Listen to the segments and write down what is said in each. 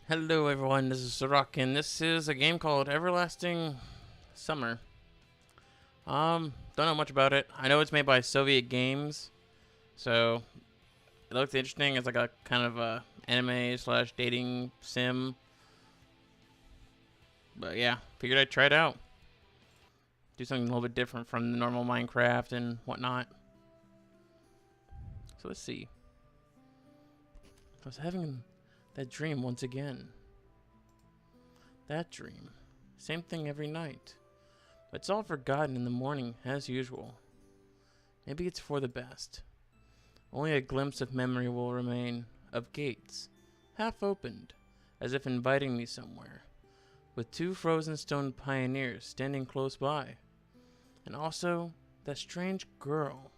Hello everyone, this is Sirach, and this is a game called Everlasting Summer. Don't know much about it. I know it's made by Soviet Games, so it looks interesting. It's like a kind of a anime slash dating sim. But yeah, figured I'd try it out. Do something a little bit different from the normal Minecraft and whatnot. So let's see. I was having that dream once again. That dream. Same thing every night. But it's all forgotten in the morning, as usual. Maybe it's for the best. Only a glimpse of memory will remain, of gates, half opened, as if inviting me somewhere, with two frozen stone pioneers standing close by. And also, that strange girl,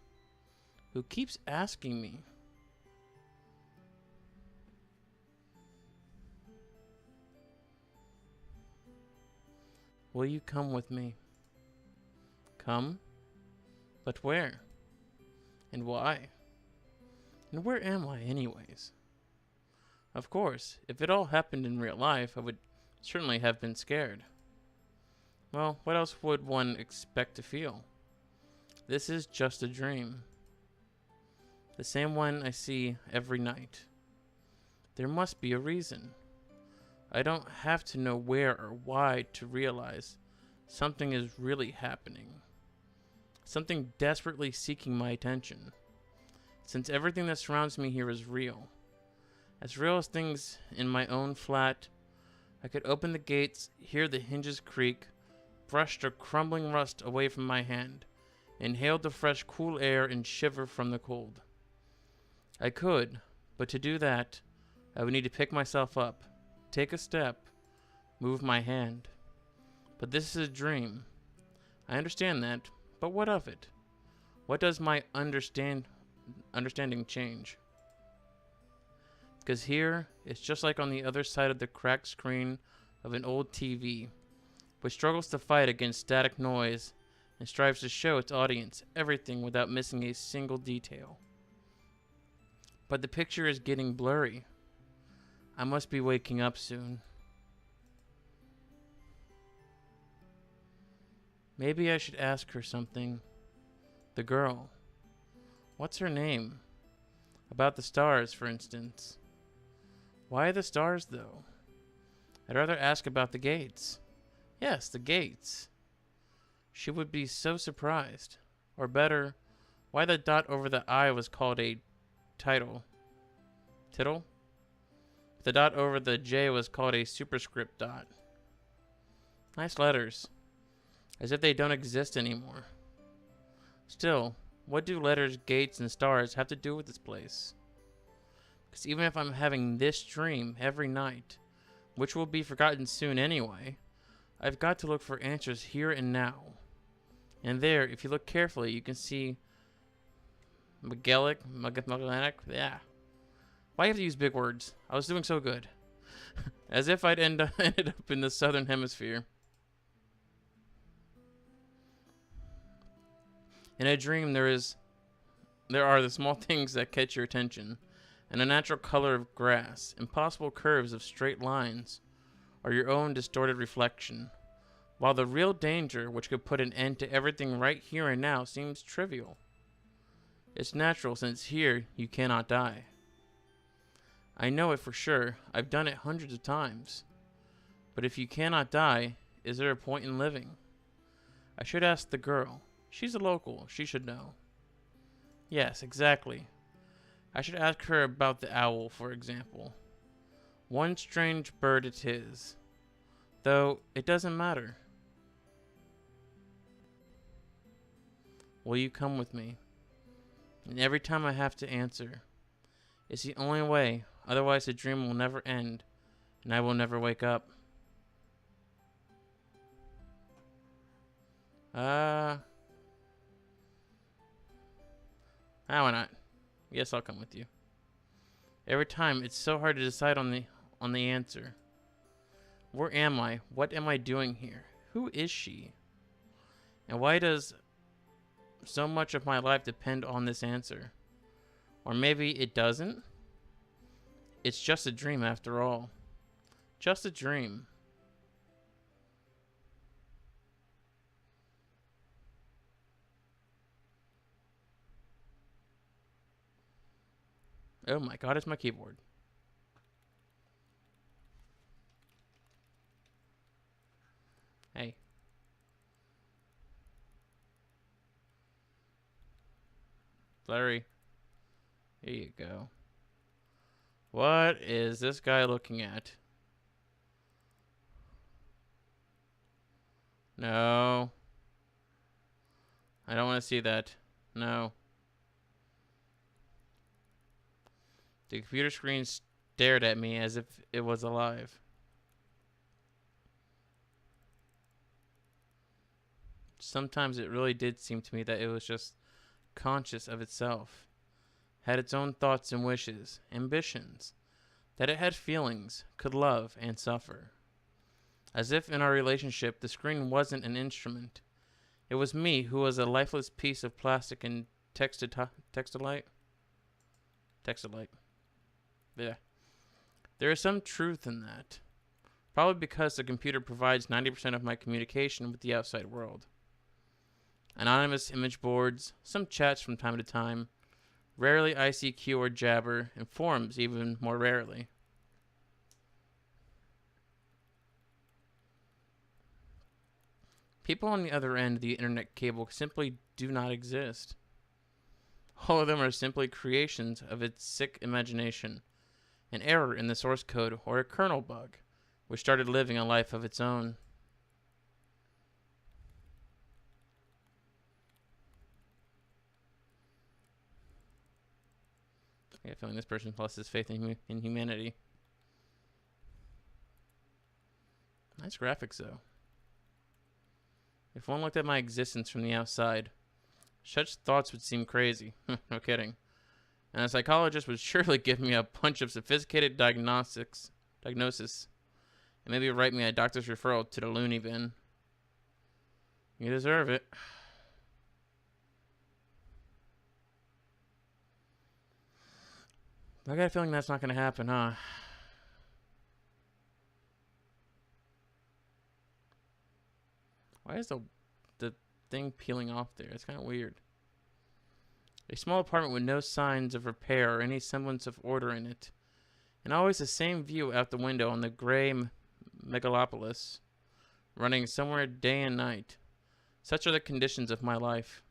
who keeps asking me, will you come with me? Come? But where? And why? And where am I, anyways? Of course, if it all happened in real life, I would certainly have been scared. Well, what else would one expect to feel? This is just a dream. The same one I see every night. There must be a reason. I don't have to know where or why to realize something is really happening. Something desperately seeking my attention. Since everything that surrounds me here is real. As real as things in my own flat, I could open the gates, hear the hinges creak, brush the crumbling rust away from my hand, inhale the fresh cool air and shiver from the cold. I could, but to do that, I would need to pick myself up, take a step, move my hand. But this is a dream. I understand that, but what of it? What does my understanding change? Because here, it's just like on the other side of the cracked screen of an old TV, which struggles to fight against static noise and strives to show its audience everything without missing a single detail. But the picture is getting blurry. I must be waking up soon. Maybe I should ask her something. The girl. What's her name? About the stars, for instance. Why the stars, though? I'd rather ask about the gates. Yes, the gates. She would be so surprised. Or better, why the dot over the I was called a title. Tittle? The dot over the J was called a superscript dot. Nice letters. As if they don't exist anymore. Still, what do letters, gates, and stars have to do with this place? Because even if I'm having this dream every night, which will be forgotten soon anyway, I've got to look for answers here and now. And there, if you look carefully, you can see Magellanic, yeah. Why do you have to use big words? I was doing so good. As if I'd ended up in the southern hemisphere. In a dream, there are the small things that catch your attention, and a natural color of grass, impossible curves of straight lines, or your own distorted reflection, while the real danger, which could put an end to everything right here and now, seems trivial. It's natural, since here you cannot die. I know it for sure. I've done it hundreds of times. But if you cannot die, is there a point in living? I should ask the girl. She's a local. She should know. Yes, exactly. I should ask her about the owl, for example. One strange bird it is. Though, it doesn't matter. Will you come with me? And every time I have to answer. It's the only way, otherwise the dream will never end, and I will never wake up. Why not? Yes, I'll come with you. Every time, it's so hard to decide on the answer. Where am I? What am I doing here? Who is she? And why does so much of my life depend on this answer? Or maybe it doesn't? It's just a dream after all. Just a dream. Oh my god, it's my keyboard. Hey. Larry. Here you go. What is this guy looking at? No. I don't want to see that. No. The computer screen stared at me as if it was alive. Sometimes it really did seem to me that it was just conscious of itself, had its own thoughts and wishes, ambitions, that it had feelings, could love and suffer. As if in our relationship, the screen wasn't an instrument. It was me who was a lifeless piece of plastic and textilite. Yeah. There is some truth in that. Probably because the computer provides 90% of my communication with the outside world. Anonymous image boards, some chats from time to time, rarely ICQ or Jabber, and forums even more rarely. People on the other end of the internet cable simply do not exist. All of them are simply creations of its sick imagination, an error in the source code or a kernel bug, which started living a life of its own. I get a feeling this person lost his faith in humanity. Nice graphics, though. If one looked at my existence from the outside, such thoughts would seem crazy. No kidding. And a psychologist would surely give me a bunch of sophisticated diagnosis, and maybe write me a doctor's referral to the loony bin. You deserve it. I got a feeling that's not going to happen, huh? Why is the thing peeling off there? It's kind of weird. A small apartment with no signs of repair or any semblance of order in it. And always the same view out the window on the gray megalopolis, running somewhere day and night. Such are the conditions of my life.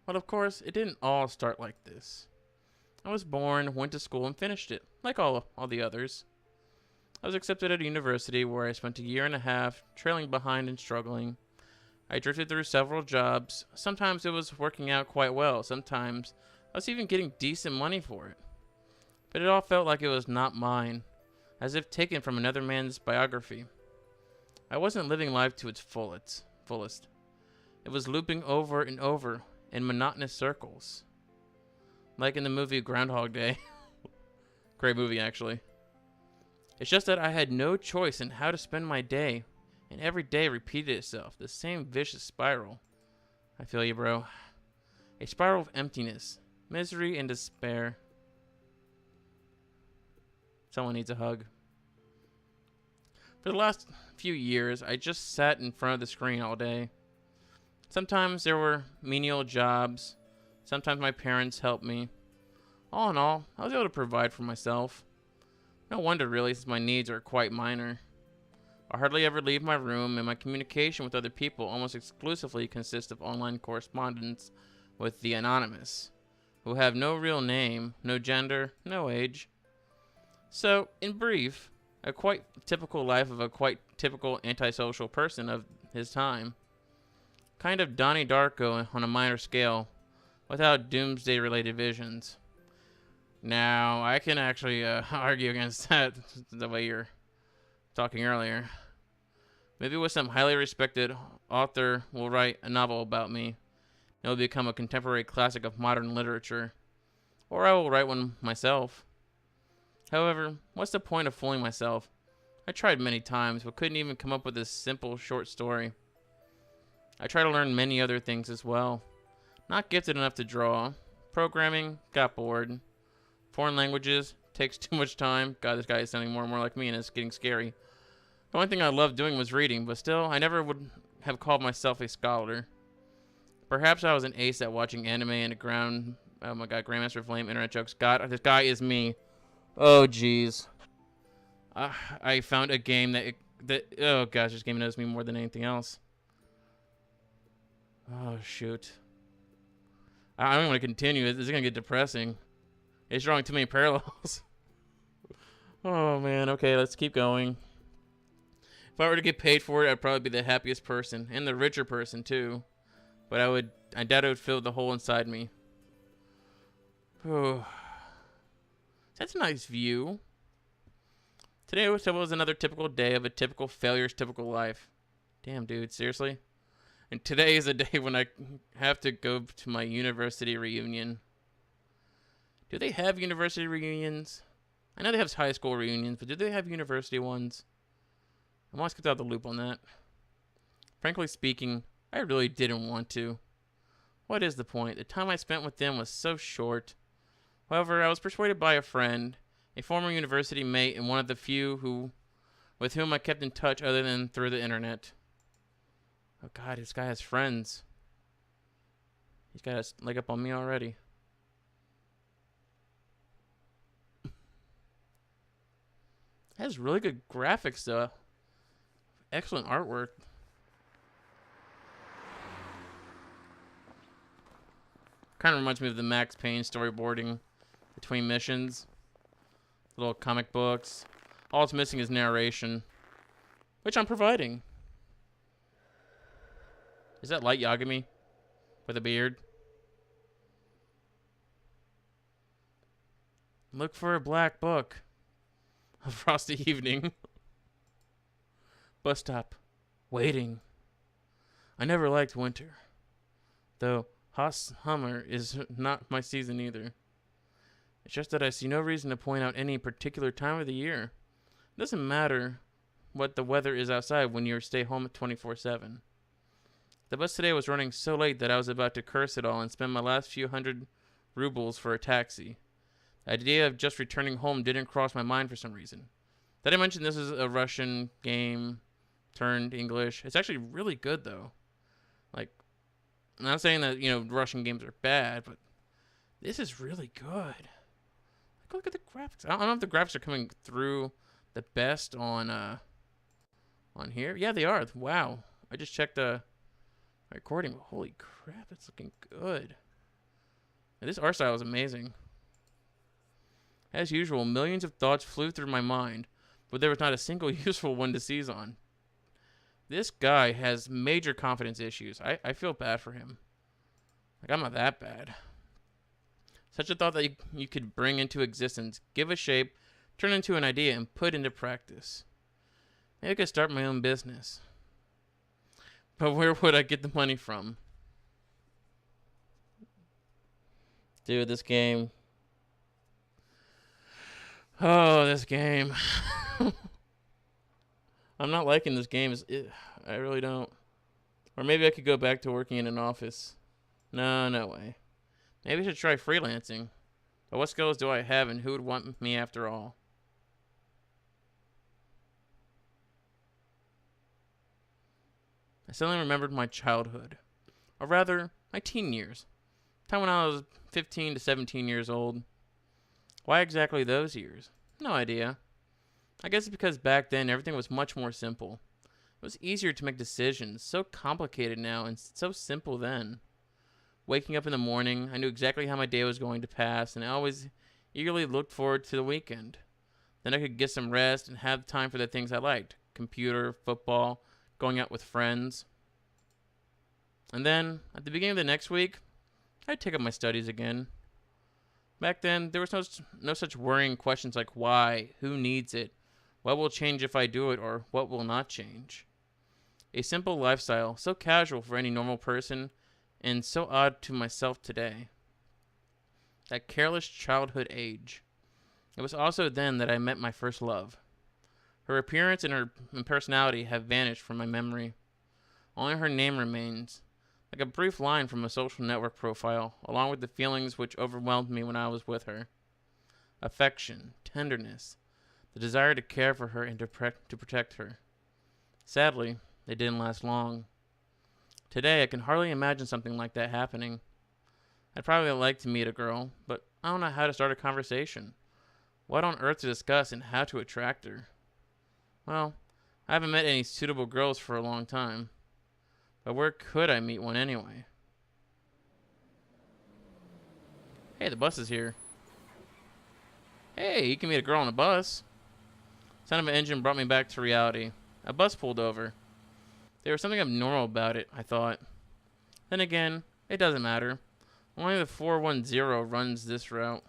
Well, of course, it didn't all start like this. I was born, went to school, and finished it, like all the others. I was accepted at a university where I spent a year and a half trailing behind and struggling. I drifted through several jobs. Sometimes it was working out quite well. Sometimes I was even getting decent money for it. But it all felt like it was not mine, as if taken from another man's biography. I wasn't living life to its fullest. It was looping over and over in monotonous circles. Like in the movie Groundhog Day. Great movie, actually. It's just that I had no choice in how to spend my day, and every day repeated itself, the same vicious spiral. I feel you, bro. A spiral of emptiness, misery, and despair. Someone needs a hug. For the last few years, I just sat in front of the screen all day. Sometimes there were menial jobs. Sometimes my parents helped me. All in all, I was able to provide for myself. No wonder, really, since my needs are quite minor. I hardly ever leave my room, and my communication with other people almost exclusively consists of online correspondence with the anonymous, who have no real name, no gender, no age. So, in brief, a quite typical life of a quite typical antisocial person of his time. Kind of Donnie Darko on a minor scale, without doomsday-related visions. Now, I can actually argue against that, the way you're talking earlier. Maybe with some highly respected author will write a novel about me. It will become a contemporary classic of modern literature. Or I will write one myself. However, what's the point of fooling myself? I tried many times, but couldn't even come up with a simple short story. I try to learn many other things as well. Not gifted enough to draw, Programming, got bored. Foreign languages, takes too much time. God, this guy is sounding more and more like me, and it's getting scary. The only thing I loved doing was reading, but still, I never would have called myself a scholar. Perhaps I was an ace at watching anime and oh my god, Grandmaster Flame, internet jokes. God, this guy is me. Oh, jeez. I found a game that oh gosh, this game knows me more than anything else. Oh, shoot. I don't want to continue. This is going to get depressing. It's drawing too many parallels. Oh, man. Okay, let's keep going. If I were to get paid for it, I'd probably be the happiest person. And the richer person, too. But I doubt it would fill the hole inside me. Oh. That's a nice view. Today was another typical day of a typical failures, typical life. Damn, dude. Seriously? And today is a day when I have to go to my university reunion. Do they have university reunions? I know they have high school reunions, but do they have university ones? I'm always kept out of the loop on that. Frankly speaking, I really didn't want to. What is the point? The time I spent with them was so short. However, I was persuaded by a friend, a former university mate, and one of the few with whom I kept in touch other than through the internet. Oh god, this guy has friends. He's got a leg up on me already. It has really good graphics though. Excellent artwork. Kind of reminds me of the Max Payne storyboarding between missions. Little comic books. All it's missing is narration, which I'm providing. Is that Light Yagami with a beard? Look for a black book. A frosty evening. Bus stop. Waiting. I never liked winter. Though Hummer is not my season either. It's just that I see no reason to point out any particular time of the year. It doesn't matter what the weather is outside when you stay home 24/7. The bus today was running so late that I was about to curse it all and spend my last few hundred rubles for a taxi. The idea of just returning home didn't cross my mind for some reason. Did I mention this is a Russian game turned English? It's actually really good though. Like, I'm not saying that, Russian games are bad, but this is really good. Look at the graphics. I don't know if the graphics are coming through the best on here. Yeah, they are. Wow. I just checked the recording. Holy crap, it's looking good. And this art style is amazing. As usual, millions of thoughts flew through my mind, but there was not a single useful one to seize on. This guy has major confidence issues. I feel bad for him. Like, I'm not that bad. Such a thought that you could bring into existence, give a shape, turn into an idea, and put into practice. Maybe I could start my own business. But where would I get the money from? Dude, this game. Oh, this game. I'm not liking this game. I really don't. Or maybe I could go back to working in an office. No way. Maybe I should try freelancing. But what skills do I have and who would want me after all? I suddenly remembered my childhood. Or rather, my teen years. Time when I was 15 to 17 years old. Why exactly those years? No idea. I guess it's because back then everything was much more simple. It was easier to make decisions. So complicated now and so simple then. Waking up in the morning, I knew exactly how my day was going to pass, and I always eagerly looked forward to the weekend. Then I could get some rest and have time for the things I liked. Computer, football, going out with friends. And then, at the beginning of the next week, I'd take up my studies again. Back then, there was no such worrying questions like why, who needs it, what will change if I do it, or what will not change. A simple lifestyle, so casual for any normal person, and so odd to myself today. That careless childhood age. It was also then that I met my first love. Her appearance and her personality have vanished from my memory. Only her name remains. like a brief line from a social network profile, along with the feelings which overwhelmed me when I was with her. Affection, tenderness, the desire to care for her and to protect her. Sadly, they didn't last long. Today, I can hardly imagine something like that happening. I'd probably like to meet a girl, but I don't know how to start a conversation. What on earth to discuss and how to attract her? Well, I haven't met any suitable girls for a long time. But where could I meet one anyway? Hey, the bus is here. Hey, you can meet a girl on a bus. Sound of an engine brought me back to reality. A bus pulled over. There was something abnormal about it, I thought. Then again, it doesn't matter. Only the 410 runs this route.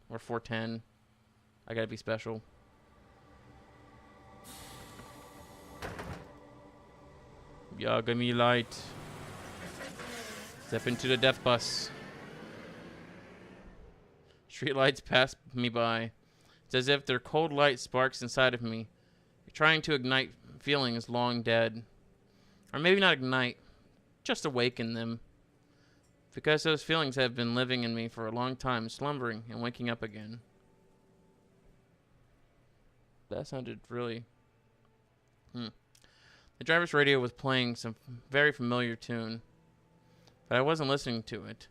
Or 410. I gotta be special. Yagami light. Step into the death bus. Street lights pass me by. It's as if their cold light sparks inside of me, trying to ignite feelings long dead. Or maybe not ignite, just awaken them. Because those feelings have been living in me for a long time, slumbering and waking up again. That sounded really... The driver's radio was playing some very familiar tune, but I wasn't listening to it.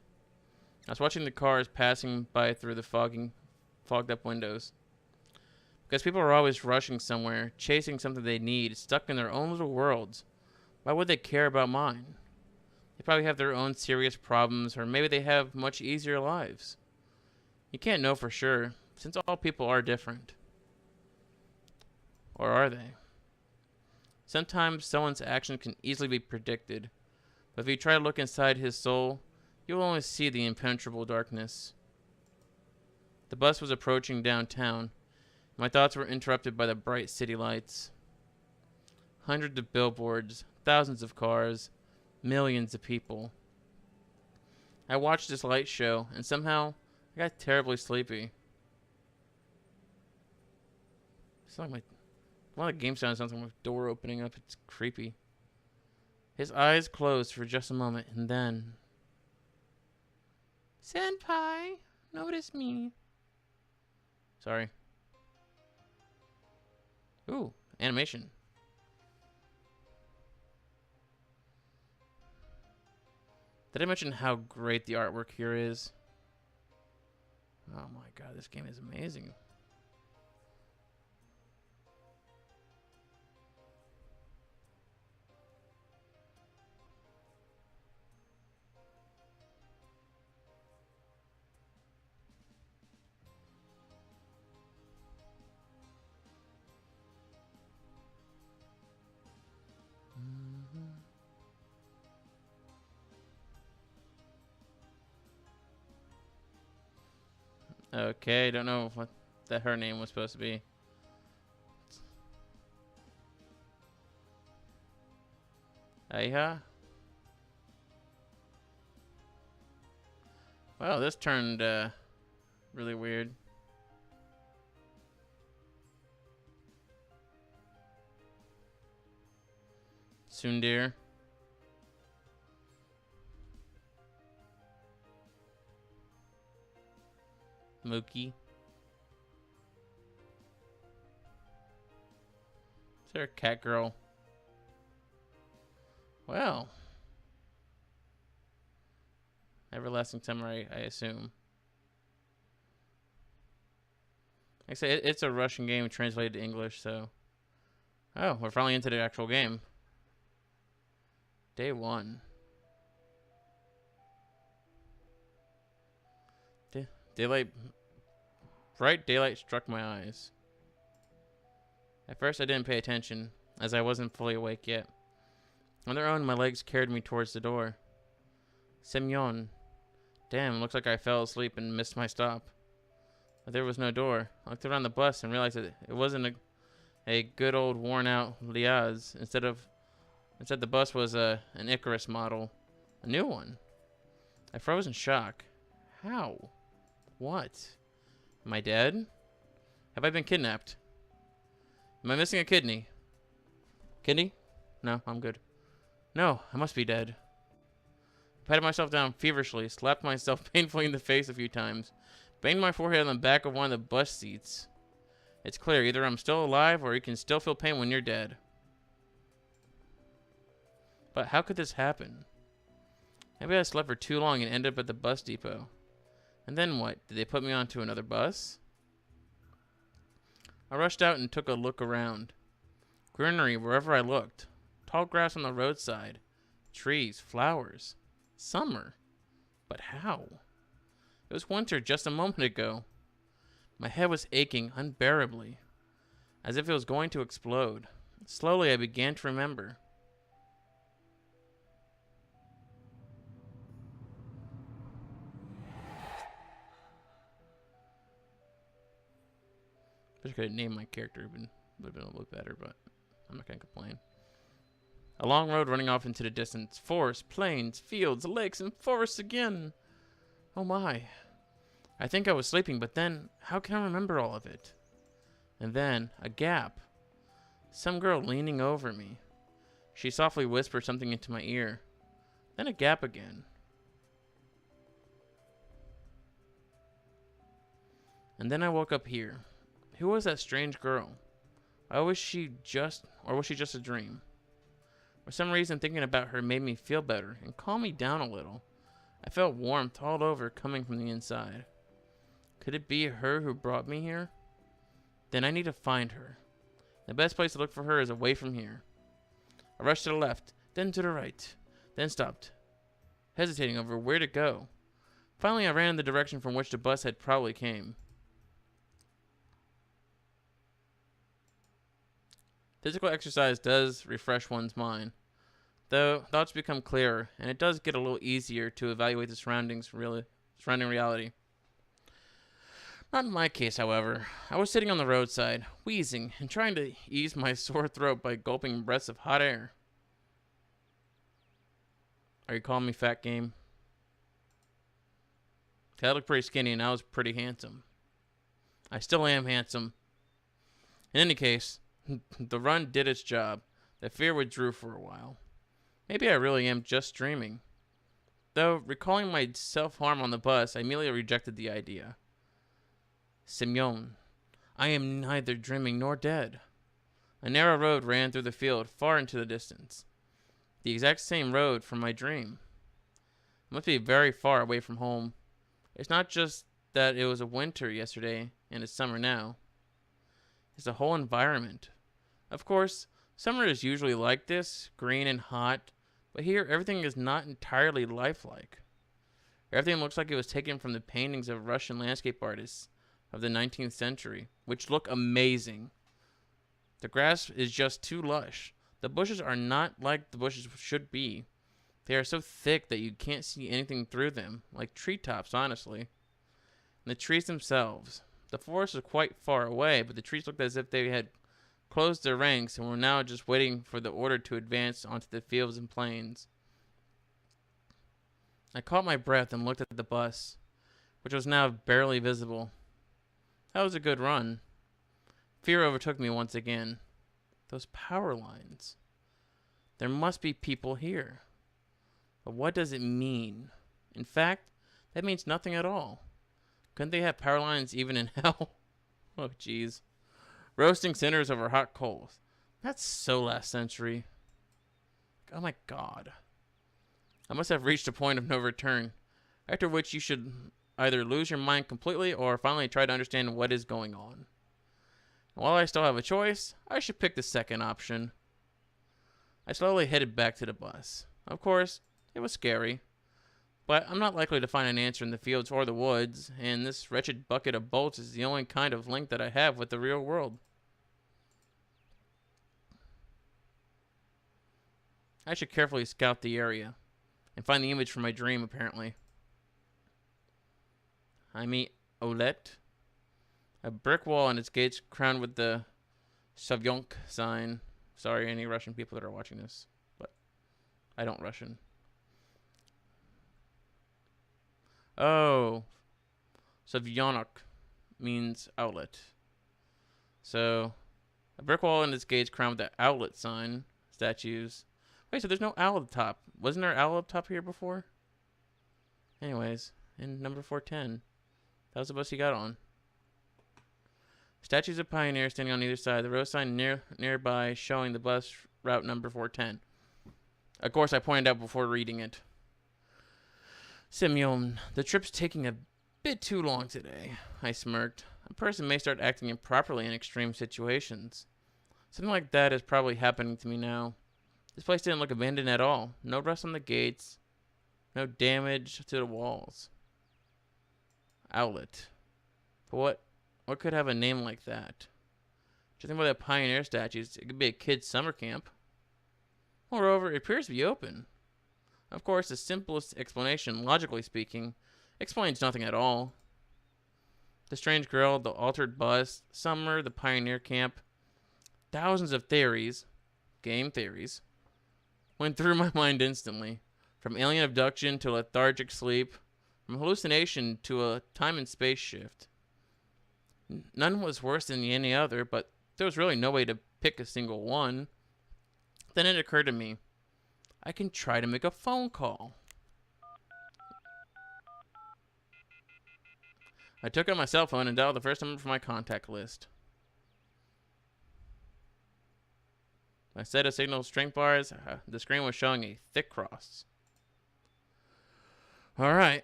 I was watching the cars passing by through the fogged up windows. Because people are always rushing somewhere, chasing something they need, stuck in their own little worlds. Why would they care about mine? They probably have their own serious problems, or maybe they have much easier lives. You can't know for sure, since all people are different. Or are they? Sometimes someone's actions can easily be predicted, but if you try to look inside his soul, you will only see the impenetrable darkness. The bus was approaching downtown. My thoughts were interrupted by the bright city lights. Hundreds of billboards, thousands of cars, millions of people. I watched this light show, and somehow I got terribly sleepy. It's like one of the game sounds like a door opening up. It's creepy. His eyes closed for just a moment, and then... Senpai, notice me. Sorry. Ooh, animation. Did I mention how great the artwork here is? Oh my god, this game is amazing. Okay, don't know what that her name was supposed to be. Aiha? Wow, this turned really weird. Sundir. Mookie. Is there a cat girl? Well. Everlasting Samurai, I assume. Like I say, it's a Russian game translated to English, so... Oh, we're finally into the actual game. Day 1. Bright daylight struck my eyes. At first I didn't pay attention, as I wasn't fully awake yet. On their own, my legs carried me towards the door. Semyon. Damn, looks like I fell asleep and missed my stop. But there was no door. I looked around the bus and realized that it wasn't a good old worn out Liaz. Instead the bus was an Icarus model. A new one. I froze in shock. How? What? Am I dead? Have I been kidnapped? Am I missing a kidney? Kidney? No, I'm good. No, I must be dead. I patted myself down feverishly, slapped myself painfully in the face a few times, banged my forehead on the back of one of the bus seats. It's clear, either I'm still alive or you can still feel pain when you're dead. But how could this happen? Maybe I slept for too long and ended up at the bus depot. And then what? Did they put me onto another bus? I rushed out and took a look around. Greenery wherever I looked. Tall grass on the roadside. Trees, flowers. Summer. But how? It was winter just a moment ago. My head was aching unbearably, as if it was going to explode. Slowly I began to remember. Wish I could have named my character, would have been a little better, but I'm not going to complain. A long road running off into the distance. Forests, plains, fields, lakes, and forests again. Oh my. I think I was sleeping, but then, how can I remember all of it? And then, a gap. Some girl leaning over me. She softly whispered something into my ear. Then a gap again. And then I woke up here. Who was that strange girl? Was she just a dream? For some reason, thinking about her made me feel better and calmed me down a little. I felt warmth all over coming from the inside. Could it be her who brought me here? Then I need to find her. The best place to look for her is away from here. I rushed to the left, then to the right, then stopped, hesitating over where to go. Finally, I ran in the direction from which the bus had probably came. Physical exercise does refresh one's mind, though thoughts become clearer, and it does get a little easier to evaluate the surrounding reality. Not in my case, however. I was sitting on the roadside, wheezing, and trying to ease my sore throat by gulping breaths of hot air. Are you calling me fat, game? I looked pretty skinny and I was pretty handsome. I still am handsome. In any case, the run did its job. The fear withdrew for a while. Maybe I really am just dreaming. Though, recalling my self-harm on the bus, I immediately rejected the idea. Simeon, I am neither dreaming nor dead. A narrow road ran through the field far into the distance. The exact same road from my dream. I must be very far away from home. It's not just that it was a winter yesterday and it's summer now. It's the whole environment. Of course, summer is usually like this, green and hot, but here everything is not entirely lifelike. Everything looks like it was taken from the paintings of Russian landscape artists of the 19th century, which look amazing. The grass is just too lush. The bushes are not like the bushes should be. They are so thick that you can't see anything through them, like treetops, honestly. And the trees themselves. The forest is quite far away, but the trees looked as if they had closed their ranks and were now just waiting for the order to advance onto the fields and plains. I caught my breath and looked at the bus, which was now barely visible. That was a good run. Fear overtook me once again. Those power lines. There must be people here. But what does it mean? In fact, that means nothing at all. Couldn't they have power lines even in hell? Oh, jeez. Roasting cinders over hot coals. That's so last century. Oh my god. I must have reached a point of no return, after which you should either lose your mind completely or finally try to understand what is going on. And while I still have a choice, I should pick the second option. I slowly headed back to the bus. Of course, it was scary, but I'm not likely to find an answer in the fields or the woods, and this wretched bucket of bolts is the only kind of link that I have with the real world. I should carefully scout the area and find the image from my dream, apparently. I meet Olette. A brick wall and its gates crowned with the Savyonk sign. Sorry, any Russian people that are watching this, but I don't Russian. Oh, Savyonok means outlet. So, a brick wall and its gates crowned with the outlet sign, statues. Wait, so there's no owl at the top. Wasn't there an owl up top here before? Anyways, in number 410. That was the bus he got on. Statues of pioneers standing on either side. The road sign nearby showing the bus route number 410. Of course, I pointed out before reading it. Simeon, the trip's taking a bit too long today, I smirked. A person may start acting improperly in extreme situations. Something like that is probably happening to me now. This place didn't look abandoned at all. No rust on the gates. No damage to the walls. Outlet. But what could have a name like that? Just think about the pioneer statues. It could be a kid's summer camp. Moreover, it appears to be open. Of course, the simplest explanation, logically speaking, explains nothing at all. The strange girl, the altered bus, summer, the pioneer camp. Thousands of theories, game theories, went through my mind instantly. From alien abduction to lethargic sleep, from hallucination to a time and space shift. None was worse than any other, but there was really no way to pick a single one. Then it occurred to me, I can try to make a phone call. I took out my cell phone and dialed the first number from my contact list. I set a signal strength bars. The screen was showing a thick cross. Alright,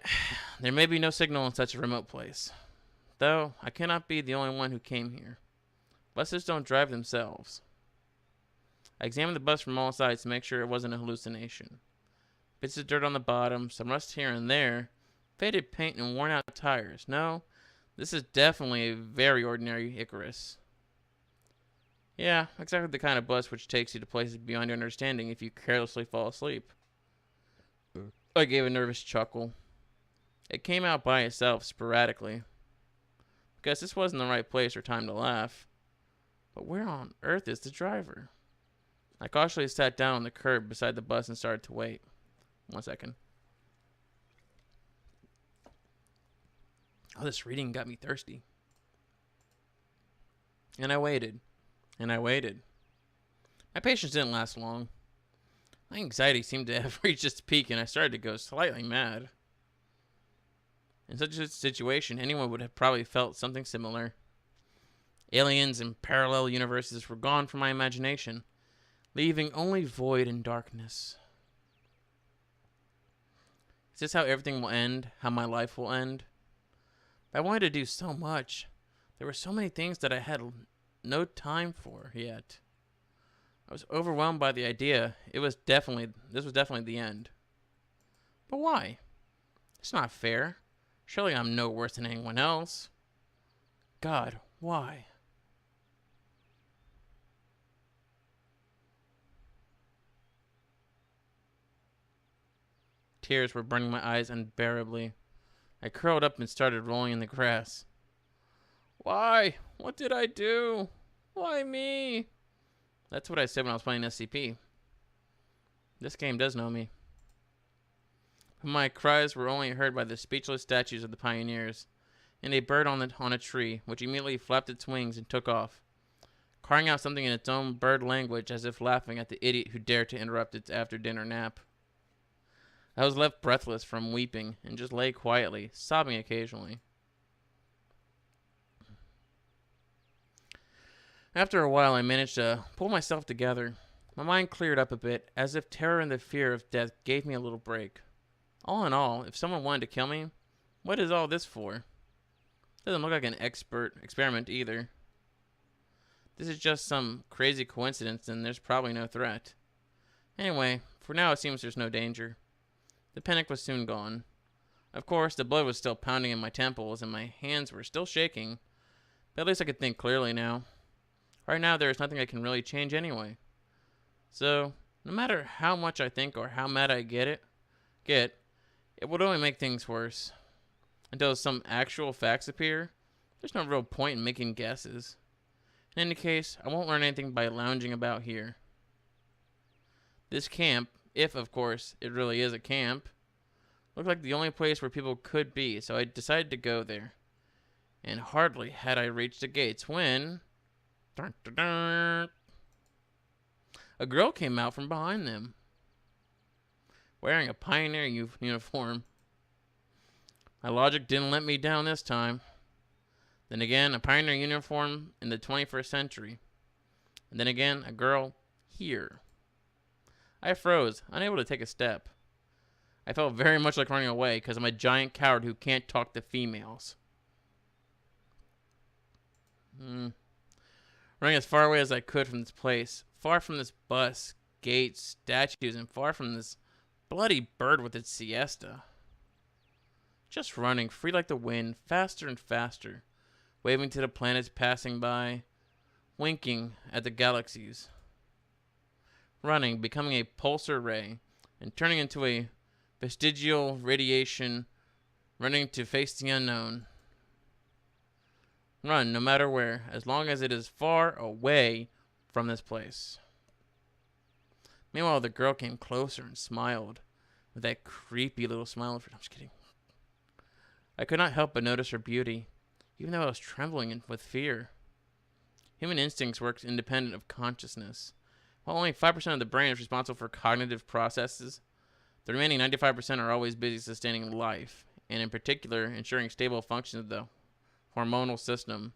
there may be no signal in such a remote place. Though, I cannot be the only one who came here. Buses don't drive themselves. I examined the bus from all sides to make sure it wasn't a hallucination. Bits of dirt on the bottom, some rust here and there, faded paint and worn out tires. No, this is definitely a very ordinary Icarus. Yeah, exactly the kind of bus which takes you to places beyond your understanding if you carelessly fall asleep. I gave a nervous chuckle. It came out by itself, sporadically. Because this wasn't the right place or time to laugh. But where on earth is the driver? I cautiously sat down on the curb beside the bus and started to wait. 1 second. Oh, this reading got me thirsty. And I waited. And I waited. My patience didn't last long. My anxiety seemed to have reached its peak and I started to go slightly mad. In such a situation, anyone would have probably felt something similar. Aliens and parallel universes were gone from my imagination, leaving only void and darkness. Is this how everything will end? How my life will end? I wanted to do so much. There were so many things that I had no time for yet. I was overwhelmed by the idea. This was definitely the end. But why? It's not fair. Surely I'm no worse than anyone else. God, why? Tears were burning my eyes unbearably. I curled up and started rolling in the grass. Why? What did I do? Why me? That's what I said when I was playing SCP. This game does know me. But my cries were only heard by the speechless statues of the pioneers, and a bird on a tree, which immediately flapped its wings and took off, crying out something in its own bird language as if laughing at the idiot who dared to interrupt its after-dinner nap. I was left breathless from weeping and just lay quietly, sobbing occasionally. After a while, I managed to pull myself together. My mind cleared up a bit, as if terror and the fear of death gave me a little break. All in all, if someone wanted to kill me, what is all this for? Doesn't look like an experiment either. This is just some crazy coincidence and there's probably no threat. Anyway, for now it seems there's no danger. The panic was soon gone. Of course, the blood was still pounding in my temples and my hands were still shaking, but at least I could think clearly now. Right now, there is nothing I can really change anyway. So, no matter how much I think or how mad I get, it would only make things worse. Until some actual facts appear, there's no real point in making guesses. In any case, I won't learn anything by lounging about here. This camp, if of course it really is a camp, looked like the only place where people could be, so I decided to go there. And hardly had I reached the gates when... Dun, dun, dun, a girl came out from behind them. wearing a pioneer uniform. My logic didn't let me down this time. Then again, a pioneer uniform in the 21st century. And then again, a girl here. I froze, unable to take a step. I felt very much like running away because I'm a giant coward who can't talk to females. Running as far away as I could from this place, far from this bus, gates, statues, and far from this bloody bird with its siesta. Just running, free like the wind, faster and faster, waving to the planets passing by, winking at the galaxies. Running, becoming a pulsar ray, and turning into a vestigial radiation, running to face the unknown. Run, no matter where, as long as it is far away from this place. Meanwhile, the girl came closer and smiled, with that creepy little smile. I'm just kidding. I could not help but notice her beauty, even though I was trembling with fear. Human instincts work independent of consciousness. While only 5% of the brain is responsible for cognitive processes, the remaining 95% are always busy sustaining life, and in particular, ensuring stable function of the hormonal system.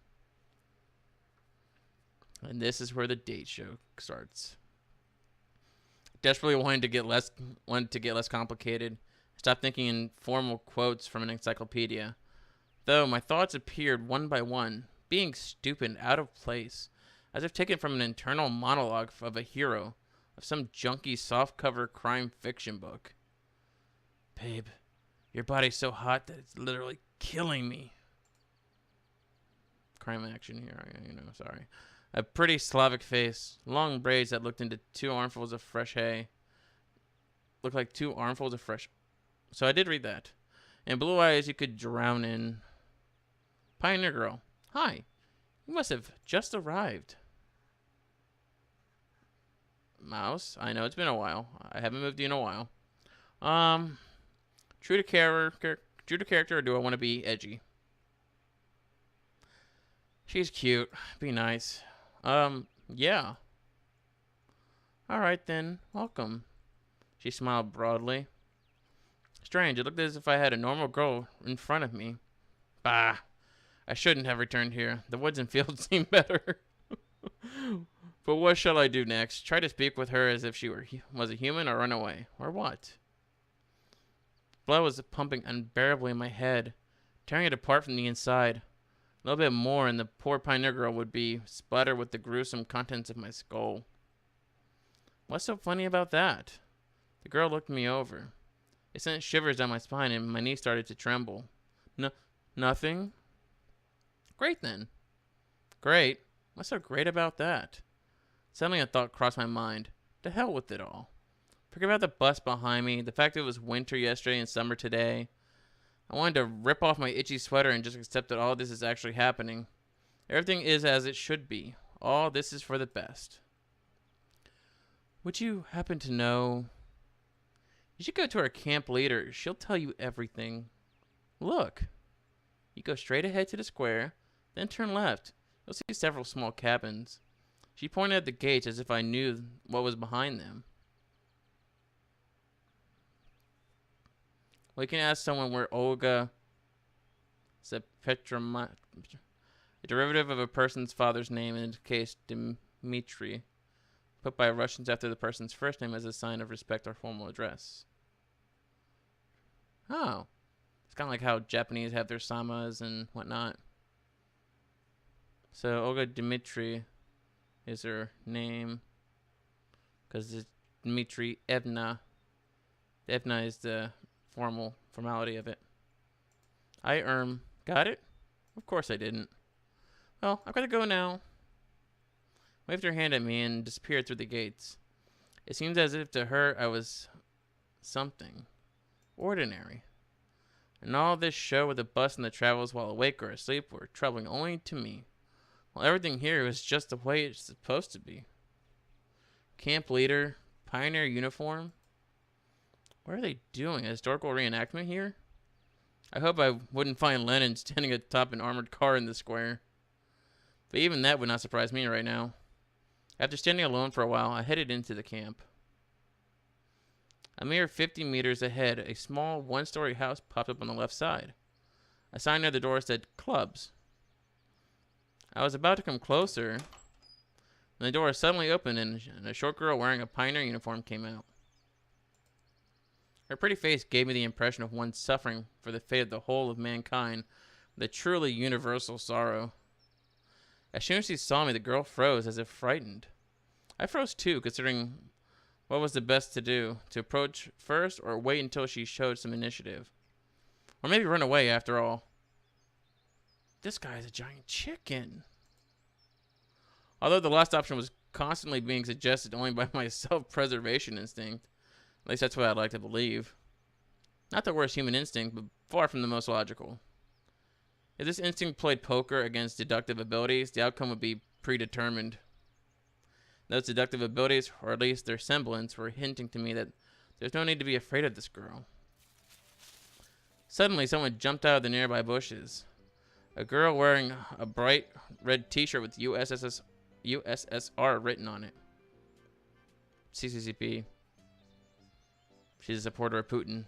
And this is where the date show starts. Desperately wanted to get less complicated. Stopped thinking in formal quotes from an encyclopedia. Though my thoughts appeared one by one, being stupid and out of place, as if taken from an internal monologue of a hero of some junky softcover crime fiction book. Babe, your body's so hot that it's literally killing me. Crime action here, sorry. A pretty Slavic face, long braids that looked into 2 armfuls of fresh hay. Looked like 2 armfuls of fresh. So I did read that. And blue eyes you could drown in. Pioneer girl. Hi. You must have just arrived. Mouse. I know it's been a while. I haven't moved in a while. True to character, or do I want to be edgy? She's cute. Be nice. Yeah. Alright then. Welcome. She smiled broadly. Strange. It looked as if I had a normal girl in front of me. Bah. I shouldn't have returned here. The woods and fields seem better. But what shall I do next? Try to speak with her as if she was a human, or run away? Or what? Blood was pumping unbearably in my head, tearing it apart from the inside. A little bit more and the poor pioneer girl would be splattered with the gruesome contents of my skull. What's so funny about that? The girl looked me over. It sent shivers down my spine and my knees started to tremble. Nothing? Great then. Great? What's so great about that? Suddenly a thought crossed my mind. To hell with it all. Forget about the bus behind me, the fact that it was winter yesterday and summer today. I wanted to rip off my itchy sweater and just accept that all this is actually happening. Everything is as it should be. All this is for the best. Would you happen to know? You should go to our camp leader. She'll tell you everything. Look. You go straight ahead to the square, then turn left. You'll see several small cabins. She pointed at the gates as if I knew what was behind them. Well, you can ask someone where Olga Zepetra, a derivative of a person's father's name, in this case Dmitri, put by Russians after the person's first name as a sign of respect or formal address. Oh. It's kind of like how Japanese have their samas and whatnot. So Olga Dmitri is her name, because it's Dmitri Evna. Evna is the formality of it. Got it? Of course I didn't. Well, I've got to go now. Waved her hand at me and disappeared through the gates. It seemed as if to her I was something ordinary. And all this show with the bus and the travels while awake or asleep were troubling only to me. While everything here was just the way it's supposed to be. Camp leader, pioneer uniform. What are they doing? A historical reenactment here? I hope I wouldn't find Lenin standing atop an armored car in the square. But even that would not surprise me right now. After standing alone for a while, I headed into the camp. A mere 50 meters ahead, a small one-story house popped up on the left side. A sign near the door said, "Clubs." I was about to come closer when the door suddenly opened and a short girl wearing a pioneer uniform came out. Her pretty face gave me the impression of one suffering for the fate of the whole of mankind with a truly universal sorrow. As soon as she saw me, the girl froze as if frightened. I froze too, considering what was the best to do, to approach first or wait until she showed some initiative. Or maybe run away after all. This guy is a giant chicken. Although the last option was constantly being suggested only by my self-preservation instinct. At least that's what I'd like to believe. Not the worst human instinct, but far from the most logical. If this instinct played poker against deductive abilities, the outcome would be predetermined. Those deductive abilities, or at least their semblance, were hinting to me that there's no need to be afraid of this girl. Suddenly, someone jumped out of the nearby bushes. A girl wearing a bright red t-shirt with USSR written on it. CCCP. She's a supporter of Putin.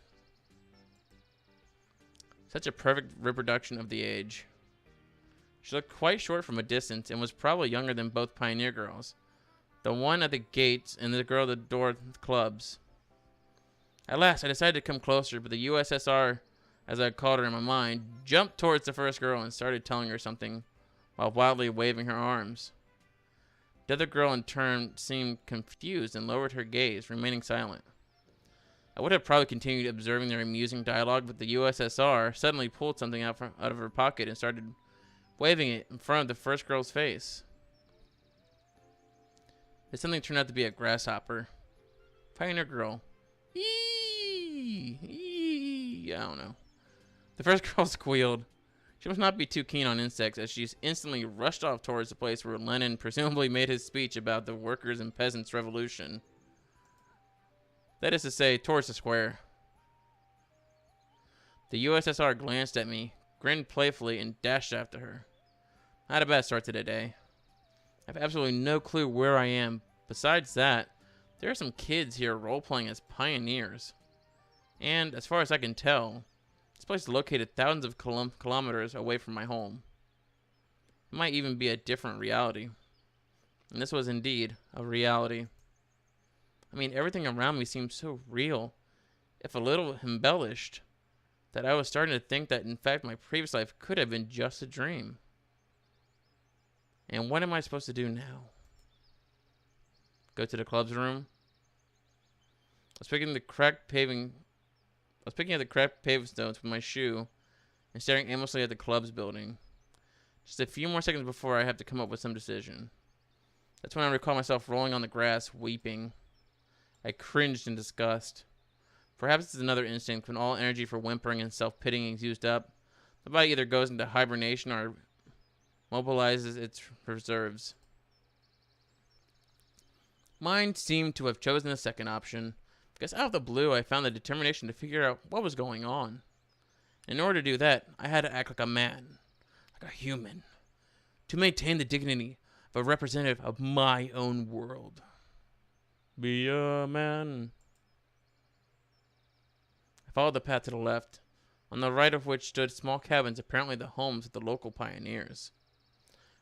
Such a perfect reproduction of the age. She looked quite short from a distance and was probably younger than both pioneer girls. The one at the gates and the girl at the door of the clubs. At last, I decided to come closer, but the USSR, as I called her in my mind, jumped towards the first girl and started telling her something while wildly waving her arms. The other girl in turn seemed confused and lowered her gaze, remaining silent. I would have probably continued observing their amusing dialogue, but the USSR suddenly pulled something out of her pocket and started waving it in front of the first girl's face. This something turned out to be a grasshopper. Pioneer girl. Eee! I don't know. The first girl squealed. She must not be too keen on insects, as she instantly rushed off towards the place where Lenin presumably made his speech about the workers' and peasants' revolution. That is to say, towards the square. The USSR glanced at me, grinned playfully, and dashed after her. I had a bad start to the day. I have absolutely no clue where I am. Besides that, there are some kids here role-playing as pioneers. And, as far as I can tell, this place is located thousands of kilometers away from my home. It might even be a different reality. And this was indeed a reality. I mean, everything around me seemed so real, if a little embellished, that I was starting to think that, in fact, my previous life could have been just a dream. And what am I supposed to do now? Go to the club's room? I was picking at the cracked paving stones with my shoe and staring aimlessly at the club's building. Just a few more seconds before I have to come up with some decision. That's when I recall myself rolling on the grass, weeping. I cringed in disgust. Perhaps it's another instinct when all energy for whimpering and self-pitying is used up. The body either goes into hibernation or mobilizes its reserves. Mine seemed to have chosen the second option, because out of the blue I found the determination to figure out what was going on. In order to do that, I had to act like a man, like a human, to maintain the dignity of a representative of my own world. Be a man. I followed the path to the left, on the right of which stood small cabins, apparently the homes of the local pioneers.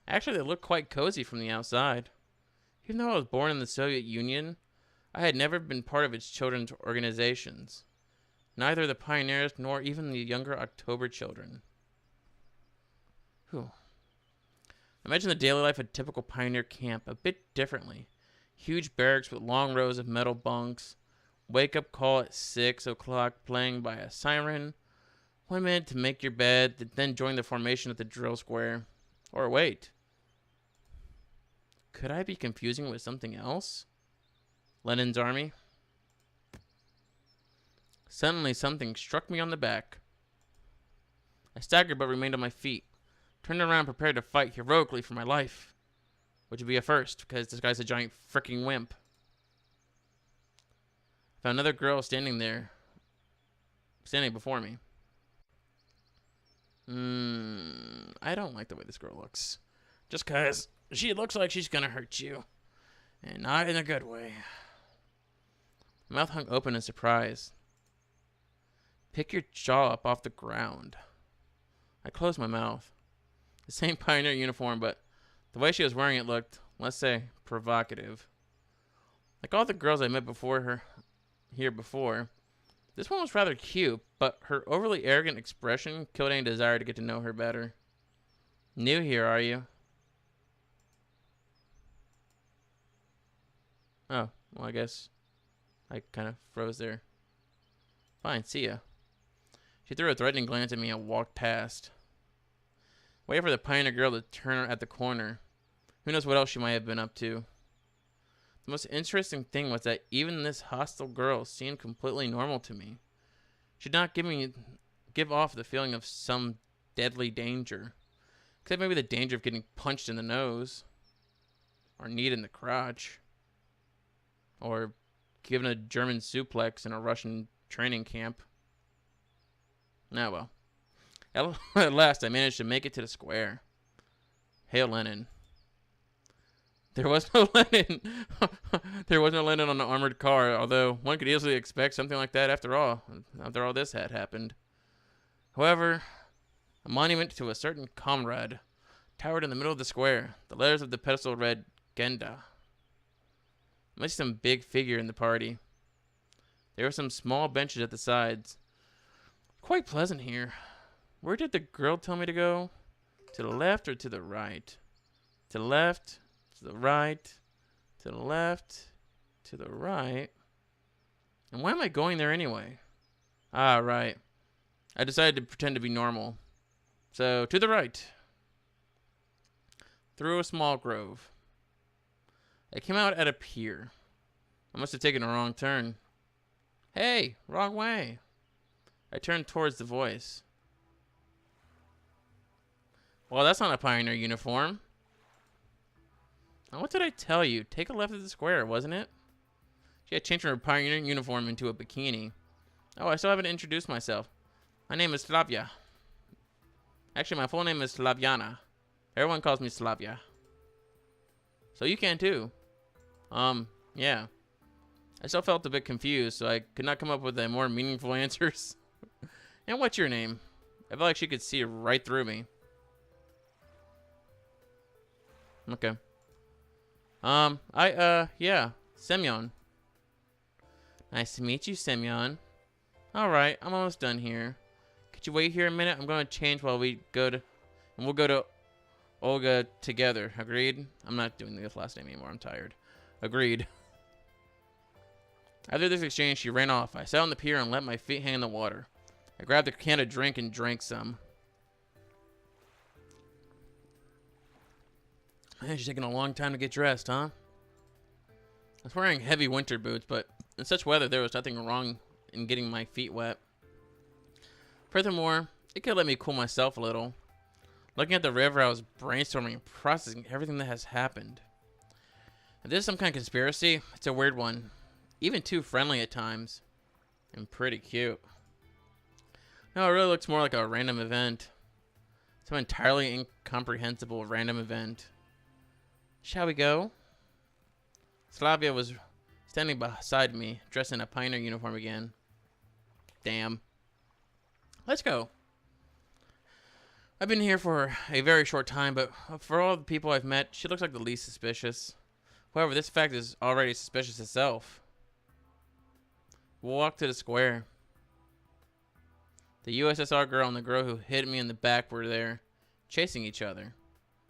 Actually, they looked quite cozy from the outside. Even though I was born in the Soviet Union, I had never been part of its children's organizations. Neither the pioneers nor even the younger October children. Whew. Imagine the daily life of a typical pioneer camp a bit differently. Huge barracks with long rows of metal bunks. Wake-up call at 6 o'clock playing by a siren. 1 minute to make your bed, then join the formation at the drill square. Or wait. Could I be confusing it with something else? Lenin's army? Suddenly something struck me on the back. I staggered but remained on my feet. Turned around prepared to fight heroically for my life. Which would be a first, because this guy's a giant freaking wimp. I found another girl standing before me. I don't like the way this girl looks. Just because she looks like she's gonna hurt you. And not in a good way. My mouth hung open in surprise. Pick your jaw up off the ground. I closed my mouth. The same pioneer uniform, but the way she was wearing it looked, let's say, provocative. Like all the girls I met before, this one was rather cute, but her overly arrogant expression killed any desire to get to know her better. New here, are you? Oh, well, I guess I kind of froze there. Fine, see ya. She threw a threatening glance at me and walked past. Waited for the pioneer girl to turn at the corner. Who knows what else she might have been up to. The most interesting thing was that even this hostile girl seemed completely normal to me. She did not give off the feeling of some deadly danger. Except maybe the danger of getting punched in the nose. Or kneed in the crotch. Or given a German suplex in a Russian training camp. Ah, well. At last, I managed to make it to the square. Hail Lenin. There was no Lenin. There was no Lenin on the armored car, although one could easily expect something like that after all this had happened. However, a monument to a certain comrade towered in the middle of the square. The letters of the pedestal read, Genda. I must see some big figure in the party. There were some small benches at the sides. Quite pleasant here. Where did the girl tell me to go? To the left or to the right? To the left, to the right, to the left, to the right. And why am I going there anyway? Ah, right. I decided to pretend to be normal. So, to the right. Through a small grove. I came out at a pier. I must have taken a wrong turn. Hey, wrong way. I turned towards the voice. Well, that's not a pioneer uniform. Now, what did I tell you? Take a left at the square, wasn't it? She had changed from her pioneer uniform into a bikini. Oh, I still haven't introduced myself. My name is Slavia. Actually, my full name is Slaviana. Everyone calls me Slavia. So you can too. Yeah. I still felt a bit confused, so I could not come up with a more meaningful answers. And what's your name? I felt like she could see right through me. Okay. Yeah, Semyon. Nice to meet you, Semyon. Alright, I'm almost done here. Could you wait here a minute? I'm going to change while we go to... And we'll go to Olga together. Agreed? I'm not doing this last name anymore. I'm tired. Agreed. After this exchange, she ran off. I sat on the pier and let my feet hang in the water. I grabbed a can of drink and drank some. Man, she's taking a long time to get dressed, huh? I was wearing heavy winter boots, but in such weather, there was nothing wrong in getting my feet wet. Furthermore, it could let me cool myself a little. Looking at the river, I was brainstorming and processing everything that has happened. If this is some kind of conspiracy, it's a weird one. Even too friendly at times. And pretty cute. No, it really looks more like a random event. Some entirely incomprehensible random event. Shall we go? Slavia was standing beside me, dressed in a pioneer uniform again. Damn. Let's go. I've been here for a very short time, but for all the people I've met, she looks like the least suspicious. However, this fact is already suspicious itself. We'll walk to the square. The USSR girl and the girl who hit me in the back were there, chasing each other.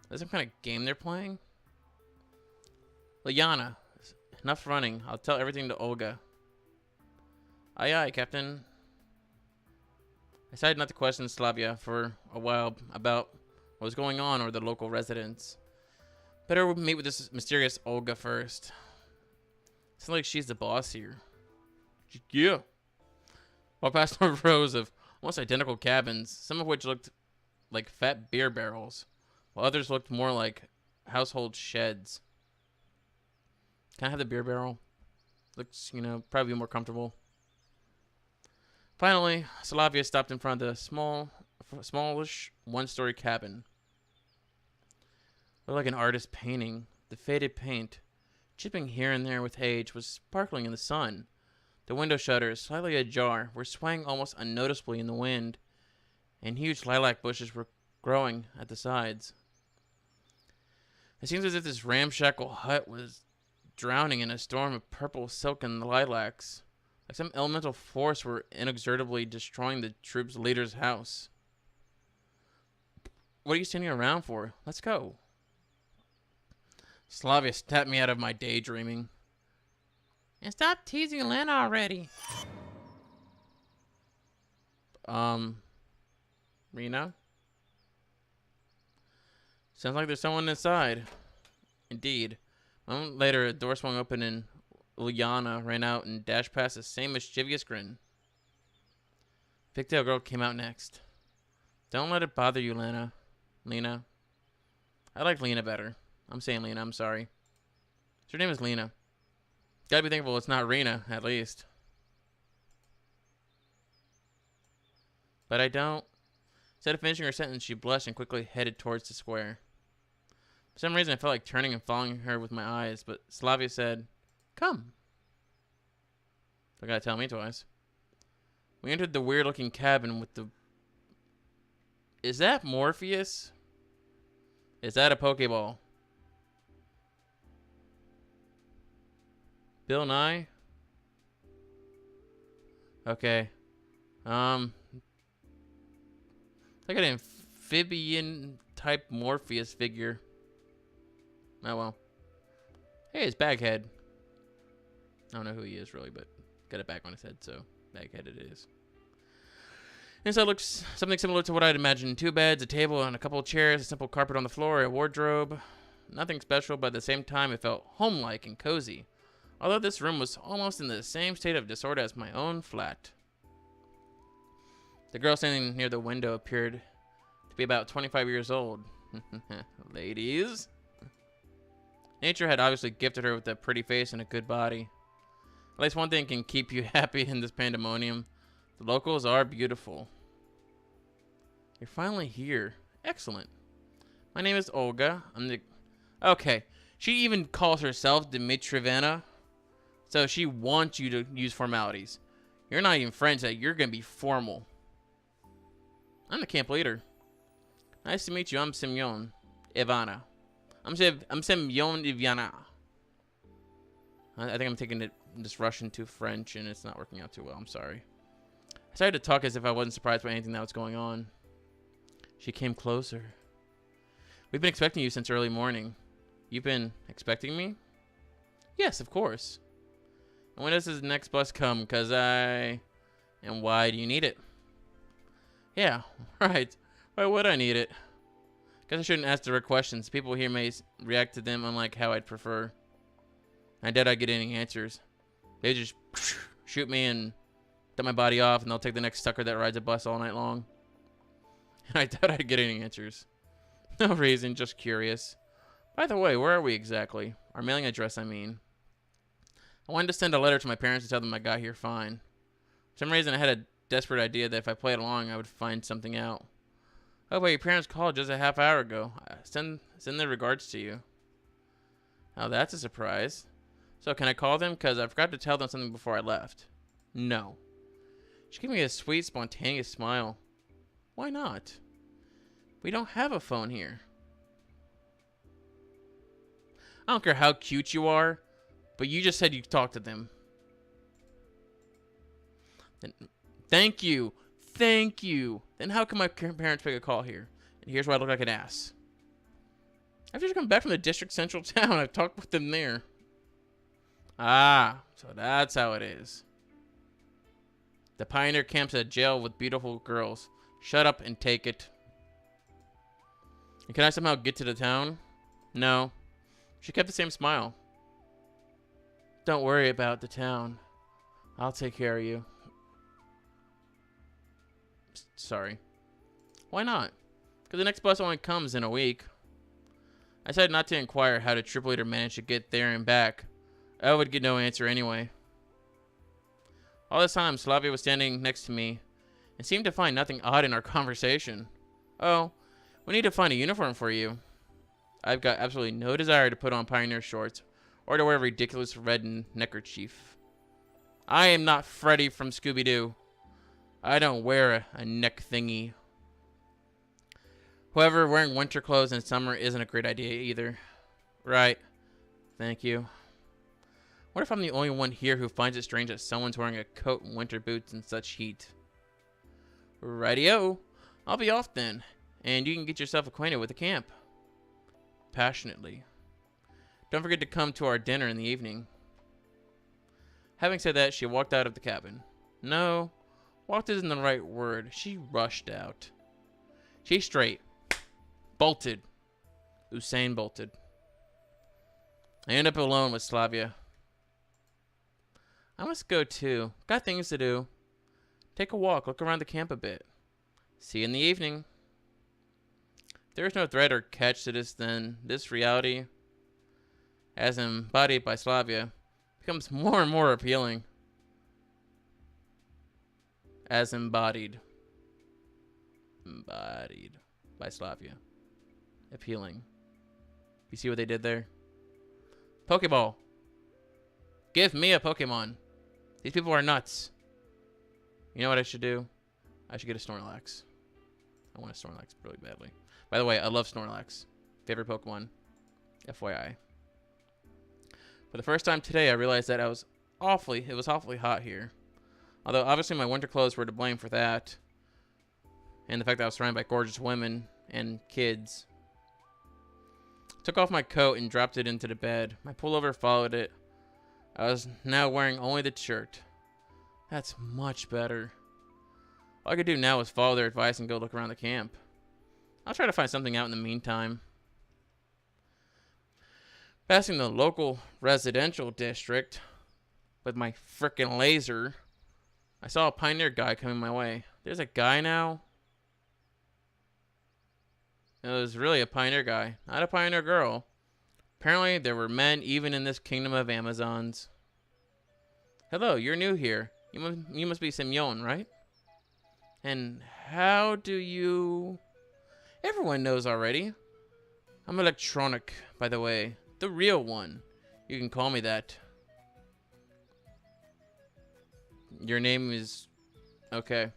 Is this some kind of game they're playing? Liana, enough running. I'll tell everything to Olga. Aye, aye, Captain. I decided not to question Slavia for a while about what was going on or the local residents. Better meet with this mysterious Olga first. Sounds like she's the boss here. Yeah. Walked past rows of almost identical cabins, some of which looked like fat beer barrels, while others looked more like household sheds. Can I have the beer barrel? Looks, probably more comfortable. Finally, Slavia stopped in front of the smallish one-story cabin. Looked like an artist's painting. The faded paint, chipping here and there with age, was sparkling in the sun. The window shutters, slightly ajar, were swaying almost unnoticeably in the wind, and huge lilac bushes were growing at the sides. It seems as if this ramshackle hut was drowning in a storm of purple silk and lilacs, like some elemental force were inexorably destroying the troop's leader's house. What are you standing around for? Let's go. Slavia snapped me out of my daydreaming. And stop teasing Lena already. Rena? Sounds like there's someone inside. Indeed. A moment later, a door swung open and Uliana ran out and dashed past the same mischievous grin. Pigtail Girl came out next. Don't let it bother you, Lena. I like Lena better. I'm saying Lena, I'm sorry. Her name is Lena. Gotta be thankful it's not Rena, at least. But I don't. Instead of finishing her sentence, she blushed and quickly headed towards the square. For some reason, I felt like turning and following her with my eyes, but Slavia said, "Come." Don't gotta tell me twice. We entered the weird-looking cabin with the... Is that Morpheus? Is that a Pokeball? Bill Nye? Okay. Like an amphibian-type Morpheus figure. Oh well. Hey, it's Baghead. I don't know who he is really, but got a bag on his head, so Baghead it is. Inside looks something similar to what I'd imagined. 2 beds, a table, and a couple of chairs, a simple carpet on the floor, a wardrobe. Nothing special, but at the same time it felt home-like and cozy. Although this room was almost in the same state of disorder as my own flat. The girl standing near the window appeared to be about 25 years old. Ladies. Nature had obviously gifted her with a pretty face and a good body. At least one thing can keep you happy in this pandemonium. The locals are beautiful. You're finally here. Excellent. My name is Olga. I'm the... Okay. She even calls herself Dmitrievna. So she wants you to use formalities. You're not even friends yet. You're going to be formal. I'm the camp leader. Nice to meet you. I'm Semyon Ivana. I'm Semyon Ivana. I think I'm taking it this Russian to French, and it's not working out too well. I'm sorry. I started to talk as if I wasn't surprised by anything that was going on. She came closer. We've been expecting you since early morning. You've been expecting me? Yes, of course. And when does this next bus come? Because I... And why do you need it? Yeah, right. Why would I need it? Guess I shouldn't ask direct questions. People here may react to them unlike how I'd prefer. I doubt I'd get any answers. They just shoot me and dump my body off, and they'll take the next sucker that rides a bus all night long. And I doubt I'd get any answers. No reason, just curious. By the way, where are we exactly? Our mailing address, I mean. I wanted to send a letter to my parents to tell them I got here fine. For some reason, I had a desperate idea that if I played along, I would find something out. Oh, wait, your parents called just a half hour ago. Send their regards to you. Oh, that's a surprise. So, can I call them? Because I forgot to tell them something before I left. No. She gave me a sweet, spontaneous smile. Why not? We don't have a phone here. I don't care how cute you are, but you just said you talked to them. Then, thank you. Thank you. Then how can my parents make a call here? And here's why I look like an ass. I've just come back from the district central town. I've talked with them there. Ah, so that's how it is. The Pioneer camp's a jail with beautiful girls. Shut up and take it. And can I somehow get to the town? No. She kept the same smile. Don't worry about the town. I'll take care of you. Sorry. Why not? Because the next bus only comes in a week. I decided not to inquire how the troop leader managed to get there and back. I would get no answer anyway. All this time, Slavia was standing next to me and seemed to find nothing odd in our conversation. Oh, we need to find a uniform for you. I've got absolutely no desire to put on Pioneer shorts or to wear a ridiculous red neckerchief. I am not Freddy from Scooby-Doo. I don't wear a neck thingy. However, wearing winter clothes in summer isn't a great idea either. Right. Thank you. What if I'm the only one here who finds it strange that someone's wearing a coat and winter boots in such heat? Rightio. I'll be off then, and you can get yourself acquainted with the camp. Passionately. Don't forget to come to our dinner in the evening. Having said that, she walked out of the cabin. No, walked isn't the right word. She rushed out. She straight bolted. Usain bolted. I end up alone with Slavia. I must go too. Got things to do. Take a walk, look around the camp a bit. See you in the evening. There is no threat or catch to this then. This reality, as embodied by Slavia, becomes more and more appealing. As embodied. Embodied by Slavia. Appealing. You see what they did there? Pokeball. Give me a Pokemon. These people are nuts. You know what I should do? I should get a Snorlax. I want a Snorlax really badly. By the way, I love Snorlax. Favorite Pokemon. FYI. For the first time today, I realized that it was awfully hot here. Although, obviously, my winter clothes were to blame for that. And the fact that I was surrounded by gorgeous women and kids. Took off my coat and dropped it into the bed. My pullover followed it. I was now wearing only the shirt. That's much better. All I could do now was follow their advice and go look around the camp. I'll try to find something out in the meantime. Passing the local residential district with my frickin' laser, I saw a pioneer guy coming my way. There's a guy now? It was really a pioneer guy, not a pioneer girl. Apparently, there were men even in this kingdom of Amazons. Hello, you're new here. You must be Simeon, right? And how do you... Everyone knows already. I'm electronic, by the way. The real one. You can call me that. Your name is... Okay.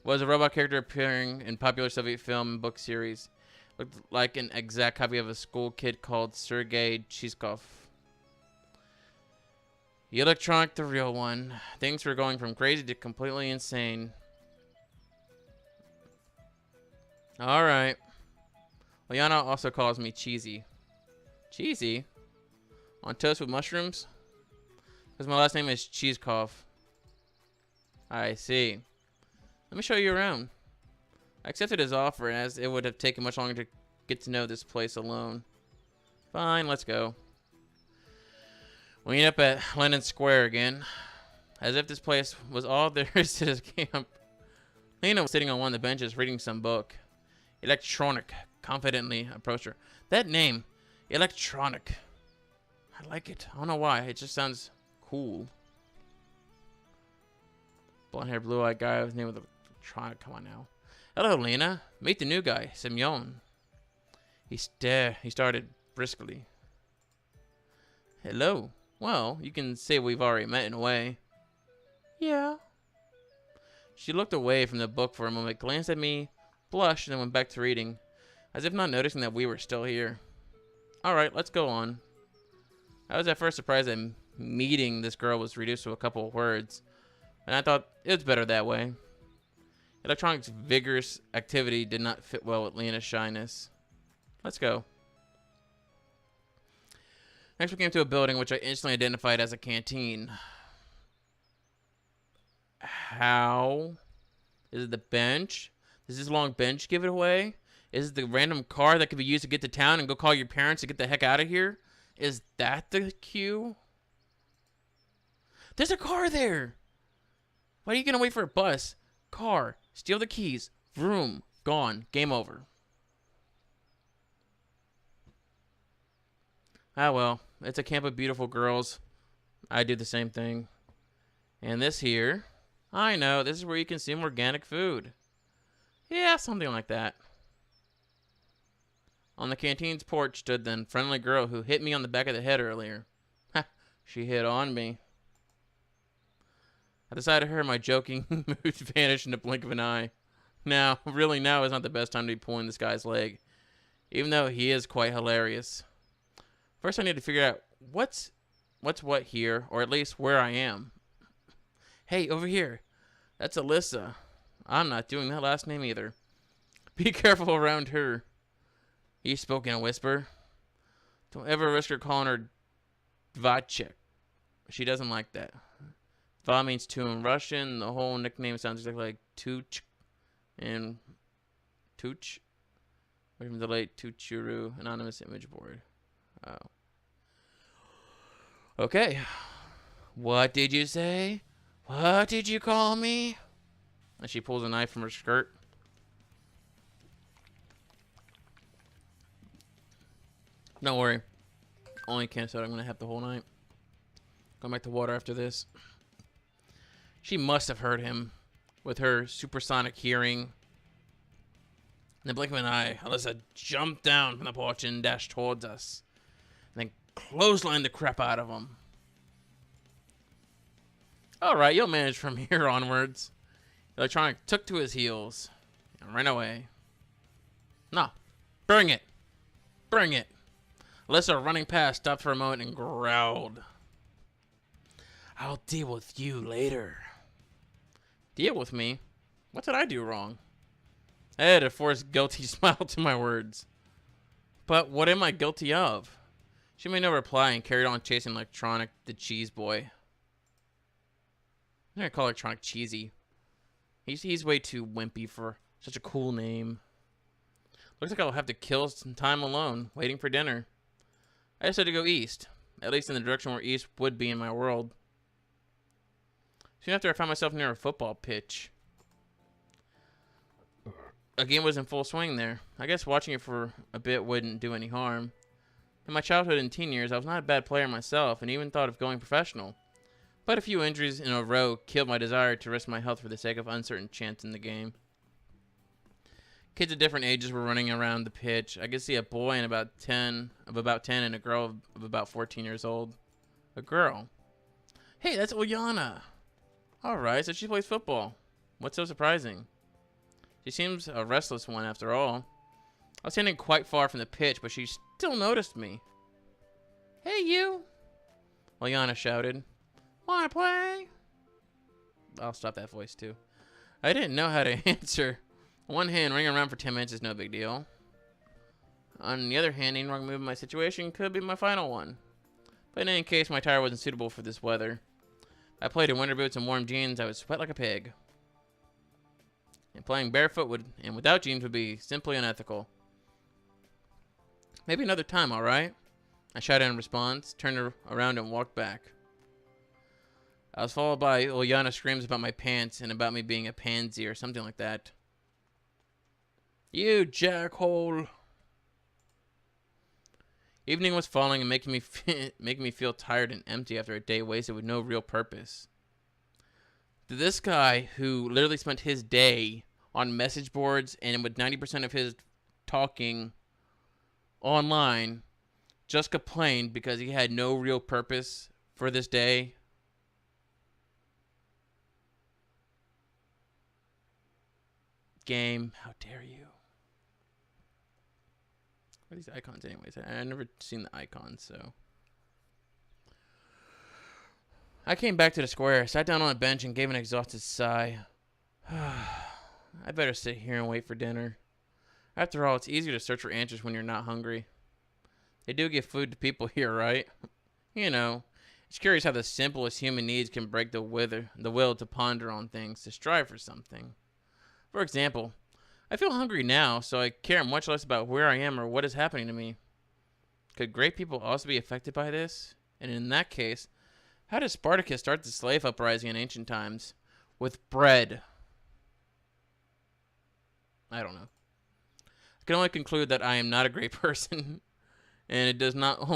Was a robot character appearing in popular Soviet film and book series. Looked like an exact copy of a school kid called Sergei Chizkov. The electronic, the real one. Things were going from crazy to completely insane. Alright. Liana also calls me Cheesy. Cheesy? On toast with mushrooms? Because my last name is Chizkov. I see. Let me show you around. I accepted his offer as it would have taken much longer to get to know this place alone. Fine, let's go. We end up at Lenin Square again. As if this place was all there is to this camp. Lena was sitting on one of the benches reading some book. Electronic confidently approached her. That name, Electronic. I like it. I don't know why. It just sounds cool. Blonde-haired, blue-eyed guy with his name was Electronic. Come on now. Hello, Lena. Meet the new guy, Semyon. He started briskly. Hello. Well, you can say we've already met in a way. Yeah. She looked away from the book for a moment, glanced at me, blushed, and then went back to reading, as if not noticing that we were still here. Alright, let's go on. I was at first surprised that meeting this girl was reduced to a couple of words, and I thought it was better that way. Electronic's vigorous activity did not fit well with Lena's shyness. Let's go. Next we came to a building which I instantly identified as a canteen. How? Is it the bench? Does this long bench give it away? Is it the random car that could be used to get to town and go call your parents to get the heck out of here? Is that the cue? There's a car there! Why are you gonna wait for a bus? Car. Steal the keys. Vroom. Gone. Game over. Ah well. It's a camp of beautiful girls. I do the same thing. And this here... I know. This is where you consume organic food. Yeah, something like that. On the canteen's porch stood the friendly girl who hit me on the back of the head earlier. Ha! She hit on me. I decided to hear my joking mood vanish in the blink of an eye. Now, really now is not the best time to be pulling this guy's leg, even though he is quite hilarious. First I need to figure out what's what here, or at least where I am. Hey, over here. That's Alyssa. I'm not doing that last name either. Be careful around her. He spoke in a whisper. Don't ever risk her calling her Dvachek. She doesn't like that. Va means two in Russian. The whole nickname sounds exactly like Tuch and Tuch. From the late Tuchuru anonymous image board. Oh. Okay. What did you say? What did you call me? And she pulls a knife from her skirt. Don't worry. Only can soda I'm going to have the whole night. Going back to water after this. She must have heard him with her supersonic hearing. In the blink of an eye, Alyssa jumped down from the porch and dashed towards us. And then clotheslined the crap out of him. Alright, you'll manage from here onwards. The electronic took to his heels and ran away. No. Bring it. Bring it. Alyssa, running past, stopped for a moment and growled. I'll deal with you later. Deal with me? What did I do wrong? I had a forced guilty smile to my words. But what am I guilty of? She made no reply and carried on chasing Electronic, the cheese boy. I'm gonna call Electronic cheesy. He's way too wimpy for such a cool name. Looks like I'll have to kill some time alone, waiting for dinner. I decided to go east, at least in the direction where east would be in my world. Soon after, I found myself near a football pitch. A game was in full swing there. I guess watching it for a bit wouldn't do any harm. In my childhood and teen years, I was not a bad player myself, and even thought of going professional. But a few injuries in a row killed my desire to risk my health for the sake of uncertain chance in the game. Kids of different ages were running around the pitch. I could see a boy of about 10 and a girl of about 14 years old. A girl. Hey, that's Ulyana. Alright, so she plays football. What's so surprising? She seems a restless one after all. I was standing quite far from the pitch, but she still noticed me. Hey, you! Ulyana shouted. Wanna play? I'll stop that voice too. I didn't know how to answer. On one hand, running around for 10 minutes is no big deal. On the other hand, any wrong move in my situation could be my final one. But in any case, my tire wasn't suitable for this weather. If I played in winter boots and warm jeans, I would sweat like a pig. And playing barefoot and without jeans would be simply unethical. Maybe another time, alright? I shouted in response, turned around and walked back. I was followed by Ulyana screams about my pants and about me being a pansy or something like that. You jackhole. Evening was falling and making me feel tired and empty after a day wasted with no real purpose. To this guy who literally spent his day on message boards and with 90% of his talking online just complained because he had no real purpose for this day. Game, how dare you? What are these icons anyways? I've never seen the icons, so. I came back to the square, sat down on a bench, and gave an exhausted sigh. I better sit here and wait for dinner. After all, it's easier to search for answers when you're not hungry. They do give food to people here, right? You know, it's curious how the simplest human needs can break the will to ponder on things, to strive for something. For example, I feel hungry now, so I care much less about where I am or what is happening to me. Could great people also be affected by this? And in that case, how did Spartacus start the slave uprising in ancient times? With bread. I don't know. I can only conclude that I am not a great person, and it does not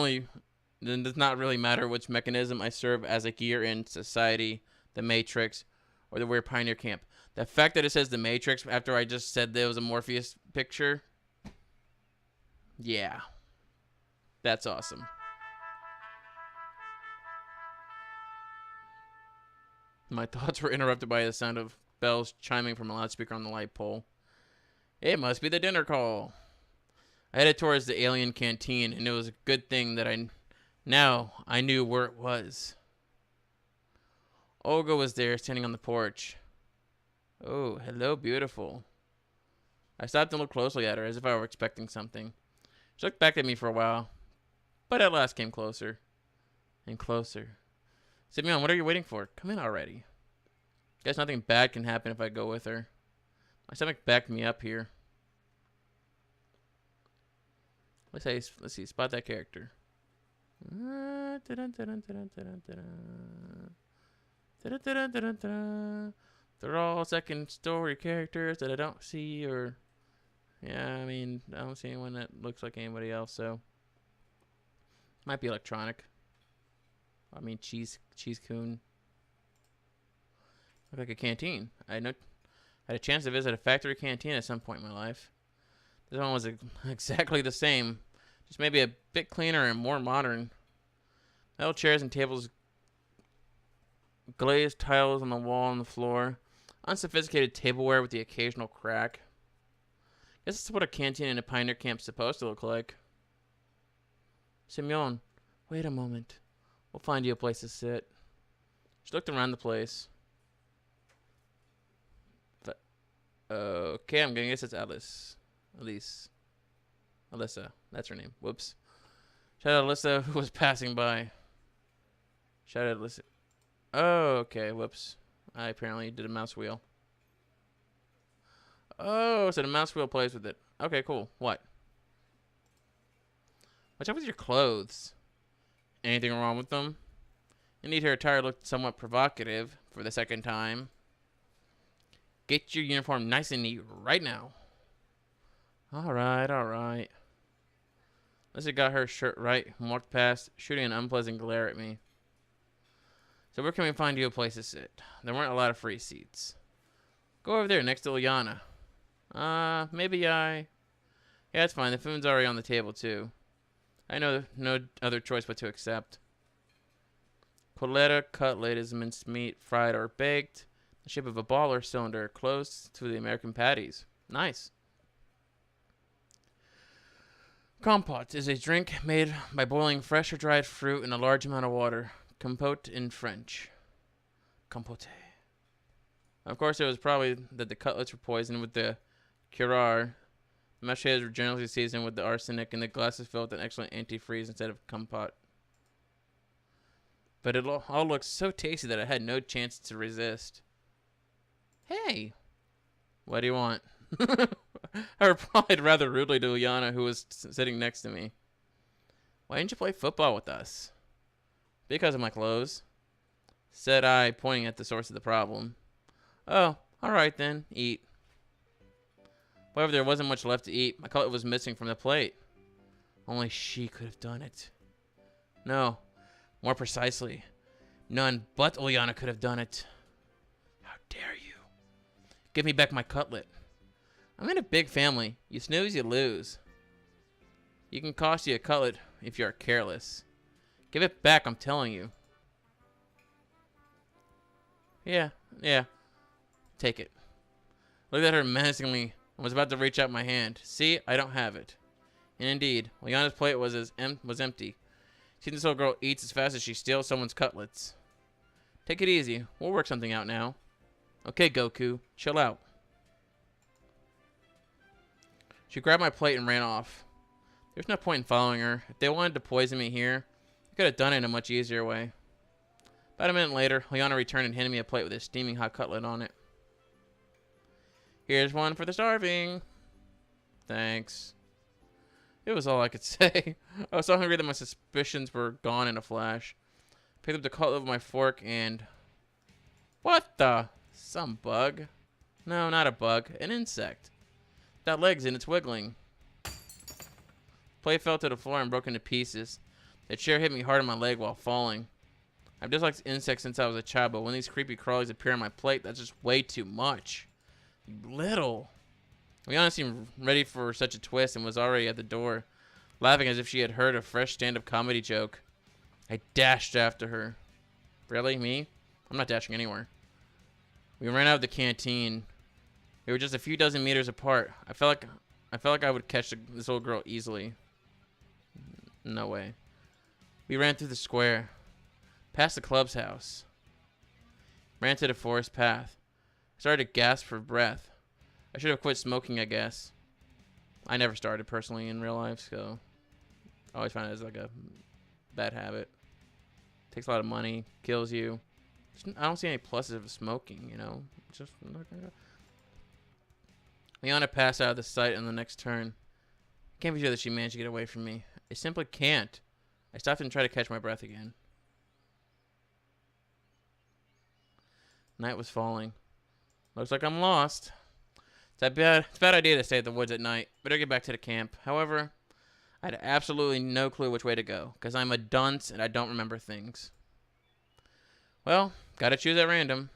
really matter which mechanism I serve as a gear in society, the Matrix, or the weird pioneer camp. The fact that it says the Matrix after I just said there was a Morpheus picture, yeah, that's awesome. My thoughts were interrupted by the sound of bells chiming from a loudspeaker on the light pole. It must be the dinner call. I headed towards the alien canteen, and it was a good thing that I knew where it was. Olga was there, standing on the porch. Oh, hello, beautiful. I stopped and looked closely at her, as if I were expecting something. She looked back at me for a while, but at last came closer and closer. Simeon, what are you waiting for? Come in already. Guess nothing bad can happen if I go with her. My stomach backed me up here. Let's see, spot that character. They're all second story characters that I don't see, or yeah, I mean, I don't see anyone that looks like anybody else, so might be electronic. I mean, Cheese Coon. Look like a canteen. I had a chance to visit a factory canteen at some point in my life. This one was exactly the same, just maybe a bit cleaner and more modern. Metal chairs and tables, glazed tiles on the wall and the floor, unsophisticated tableware with the occasional crack. Guess this is what a canteen in a pioneer camp's supposed to look like. Simeon, wait a moment. We'll find you a place to sit. She looked around the place. Okay, I'm gonna guess it's Alice. Alyssa. That's her name. Whoops. Shout out Alyssa, who was passing by. Shout out Alyssa. Oh, okay. Whoops. I apparently did a mouse wheel. Oh, so the mouse wheel plays with it. Okay, cool. What? What's up with your clothes? Anything wrong with them? Indeed, her attire looked somewhat provocative for the second time. Get your uniform nice and neat right now. Alright. Alyssa got her shirt right and walked past, shooting an unpleasant glare at me. So where can we find you a place to sit? There weren't a lot of free seats. Go over there next to Ilyana. Yeah, it's fine. The food's already on the table, too. I know no other choice but to accept. Coletta cutlet is minced meat, fried or baked. The shape of a ball or cylinder, close to the American patties. Nice. Compote is a drink made by boiling fresh or dried fruit in a large amount of water. Compote in French. Compote. Of course, it was probably that the cutlets were poisoned with the curare. The mashed potatoes were generally seasoned with the arsenic, and the glasses filled with an excellent antifreeze instead of compote. But it all looked so tasty that I had no chance to resist. Hey, what do you want? I replied rather rudely to Ilyana, who was sitting next to me. Why didn't you play football with us? Because of my clothes, said I, pointing at the source of the problem. Oh, alright then, eat. However, there wasn't much left to eat. My cutlet was missing from the plate. Only she could have done it. No, more precisely, none but Ilyana could have done it. How dare you? Give me back my cutlet. I'm in a big family. You snooze, you lose. You can cost you a cutlet if you are careless. Give it back, I'm telling you. Yeah. Take it. Looked at her menacingly and was about to reach out my hand. See, I don't have it. And indeed, Ilyana's plate was empty. See, this little girl eats as fast as she steals someone's cutlets. Take it easy. We'll work something out now. Okay, Goku, chill out. She grabbed my plate and ran off. There's no point in following her. If they wanted to poison me here, they could have done it in a much easier way. About a minute later, Ilyana returned and handed me a plate with a steaming hot cutlet on it. Here's one for the starving. Thanks. It was all I could say. I was so hungry that my suspicions were gone in a flash. Picked up the cutlet with my fork and... What the? Some bug? No, not a bug. An insect. Got legs and it's wiggling. Plate fell to the floor and broke into pieces. The chair hit me hard on my leg while falling. I've disliked insects since I was a child, but when these creepy crawlies appear on my plate, that's just way too much. Little. Ilyana seemed ready for such a twist and was already at the door, laughing as if she had heard a fresh stand-up comedy joke. I dashed after her. Really? Me? I'm not dashing anywhere. We ran out of the canteen. We were just a few dozen meters apart. I felt like I would catch this old girl easily. No way. We ran through the square, past the club's house, ran to the forest path. I started to gasp for breath. I should have quit smoking, I guess. I never started personally in real life, so I always find it as like a bad habit. Takes a lot of money, kills you. I don't see any pluses of smoking, you know. Just I'm not gonna go. Leona passed out of the sight on the next turn. I can't be sure that she managed to get away from me. I simply can't. I stopped and tried to catch my breath again. Night was falling. Looks like I'm lost. It's a bad idea to stay at the woods at night. Better get back to the camp. However, I had absolutely no clue which way to go, because I'm a dunce and I don't remember things. Well, gotta choose at random.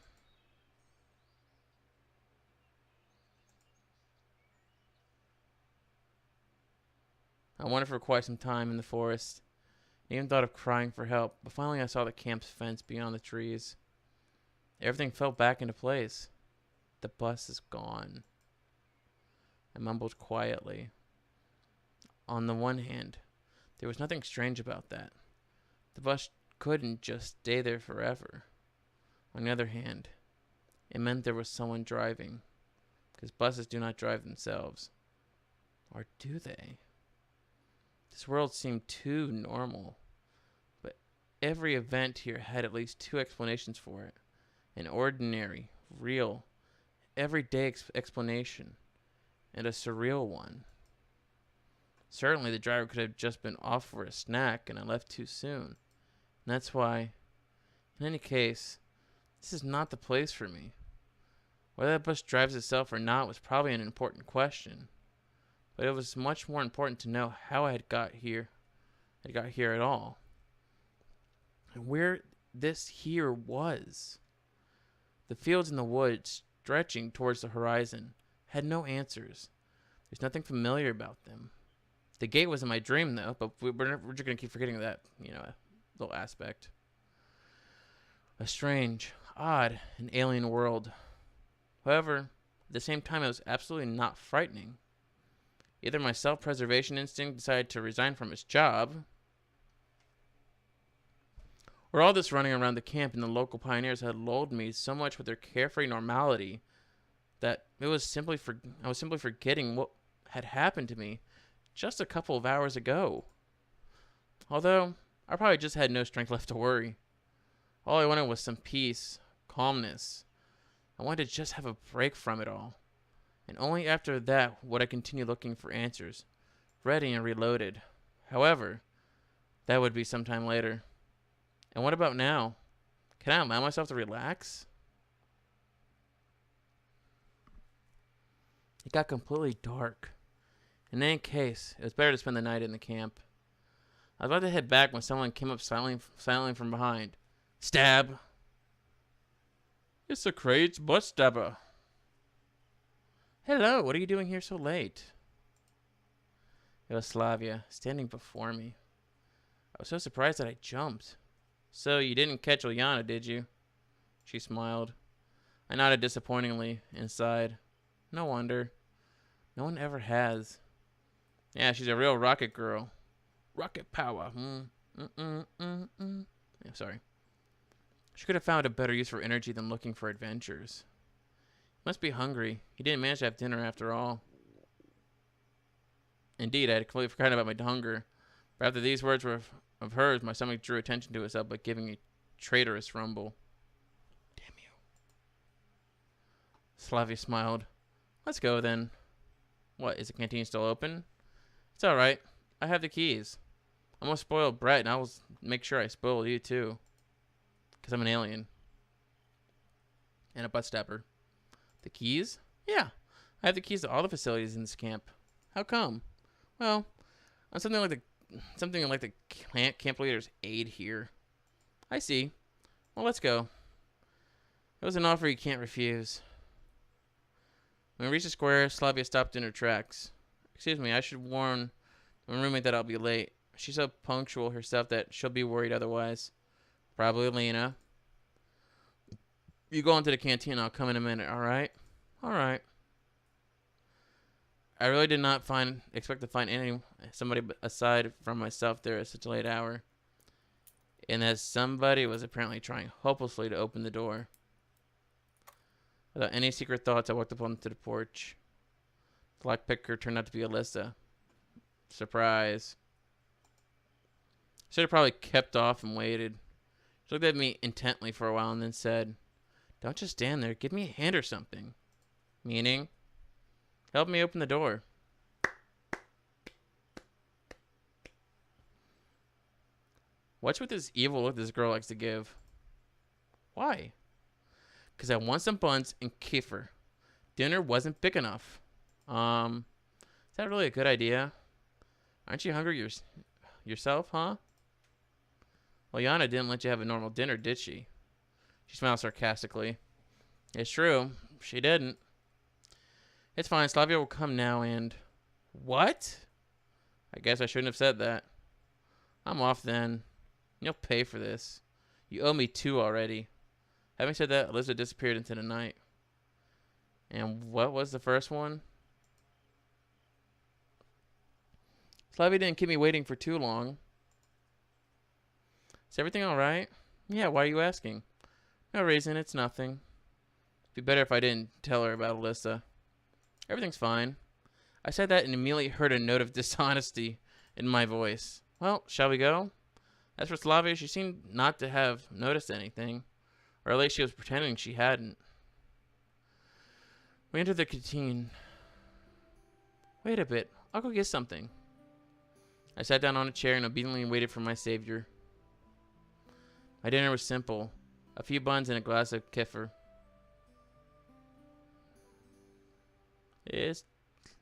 I wandered for quite some time in the forest. I even thought of crying for help, but finally I saw the camp's fence beyond the trees. Everything fell back into place. The bus is gone. I mumbled quietly. On the one hand, there was nothing strange about that. The bus couldn't just stay there forever. On the other hand, it meant there was someone driving, because buses do not drive themselves. Or do they? This world seemed too normal, but every event here had at least two explanations for it. An ordinary, real, everyday explanation, and a surreal one. Certainly the driver could have just been off for a snack and I left too soon. And that's why, in any case, this is not the place for me. Whether that bus drives itself or not was probably an important question. But it was much more important to know how I had got here at all. And where this here was. The fields and the woods, stretching towards the horizon, had no answers. There's nothing familiar about them. The gate was in my dream, though, but we're just going to keep forgetting that, little aspect. A strange, odd, and alien world. However, at the same time, it was absolutely not frightening. Either my self-preservation instinct decided to resign from its job, or all this running around the camp and the local pioneers had lulled me so much with their carefree normality that I was simply forgetting what had happened to me just a couple of hours ago. Although, I probably just had no strength left to worry. All I wanted was some peace, calmness. I wanted to just have a break from it all. And only after that would I continue looking for answers, ready and reloaded. However, that would be sometime later. And what about now? Can I allow myself to relax? It got completely dark. In any case, it was better to spend the night in the camp. I was about to head back when someone came up silently from behind. Stab! It's the Krade's butt stabber. Hello, what are you doing here so late? It was Slavia, standing before me. I was so surprised that I jumped. So, you didn't catch Ulyana, did you? She smiled. I nodded disappointingly, and sighed. No wonder. No one ever has. Yeah, she's a real rocket girl. Rocket power. Yeah, sorry. She could have found a better use for energy than looking for adventures. Must be hungry. He didn't manage to have dinner after all. Indeed, I had completely forgotten about my hunger. But after these words were of hers, my stomach drew attention to itself by giving a traitorous rumble. Damn you. Slavia smiled. Let's go then. What, is the canteen still open? It's alright. I have the keys. I'm a spoiled brat and I will make sure I spoil you too. Because I'm an alien. And a butt stabber. The keys? Yeah. I have the keys to all the facilities in this camp. How come? Well, I'm something like the camp leader's aide here. I see. Well, let's go. It was an offer you can't refuse. When we reached the square, Slavia stopped in her tracks. Excuse me, I should warn my roommate that I'll be late. She's so punctual herself that she'll be worried otherwise. Probably Lena. You go into the canteen. I'll come in a minute. All right. All right. I really did not expect to find somebody aside from myself there at such a late hour. And as somebody was apparently trying hopelessly to open the door. Without any secret thoughts, I walked up onto the porch. The lockpicker turned out to be Alyssa. Surprise. Should have probably kept off and waited. She looked at me intently for a while and then said, "Don't just stand there. Give me a hand or something." Meaning, help me open the door. What's with this evil look this girl likes to give? Why? Because I want some buns and kefir. Dinner wasn't big enough. Is that really a good idea? Aren't you hungry yourself, huh? Well, Yana didn't let you have a normal dinner, did she? She smiled sarcastically. It's true. She didn't. It's fine. Slavia will come now and... What? I guess I shouldn't have said that. I'm off then. You'll pay for this. You owe me 2 already. Having said that, Alyssa disappeared into the night. And what was the first one? Slavia didn't keep me waiting for too long. Is everything alright? Yeah, why are you asking? No reason, it's nothing. It'd be better if I didn't tell her about Alyssa. Everything's fine. I said that and immediately heard a note of dishonesty in my voice. Well, shall we go? As for Slavia, she seemed not to have noticed anything. Or at least she was pretending she hadn't. We entered the canteen. Wait a bit. I'll go get something. I sat down on a chair and obediently waited for my savior. My dinner was simple. A few buns and a glass of kefir. It's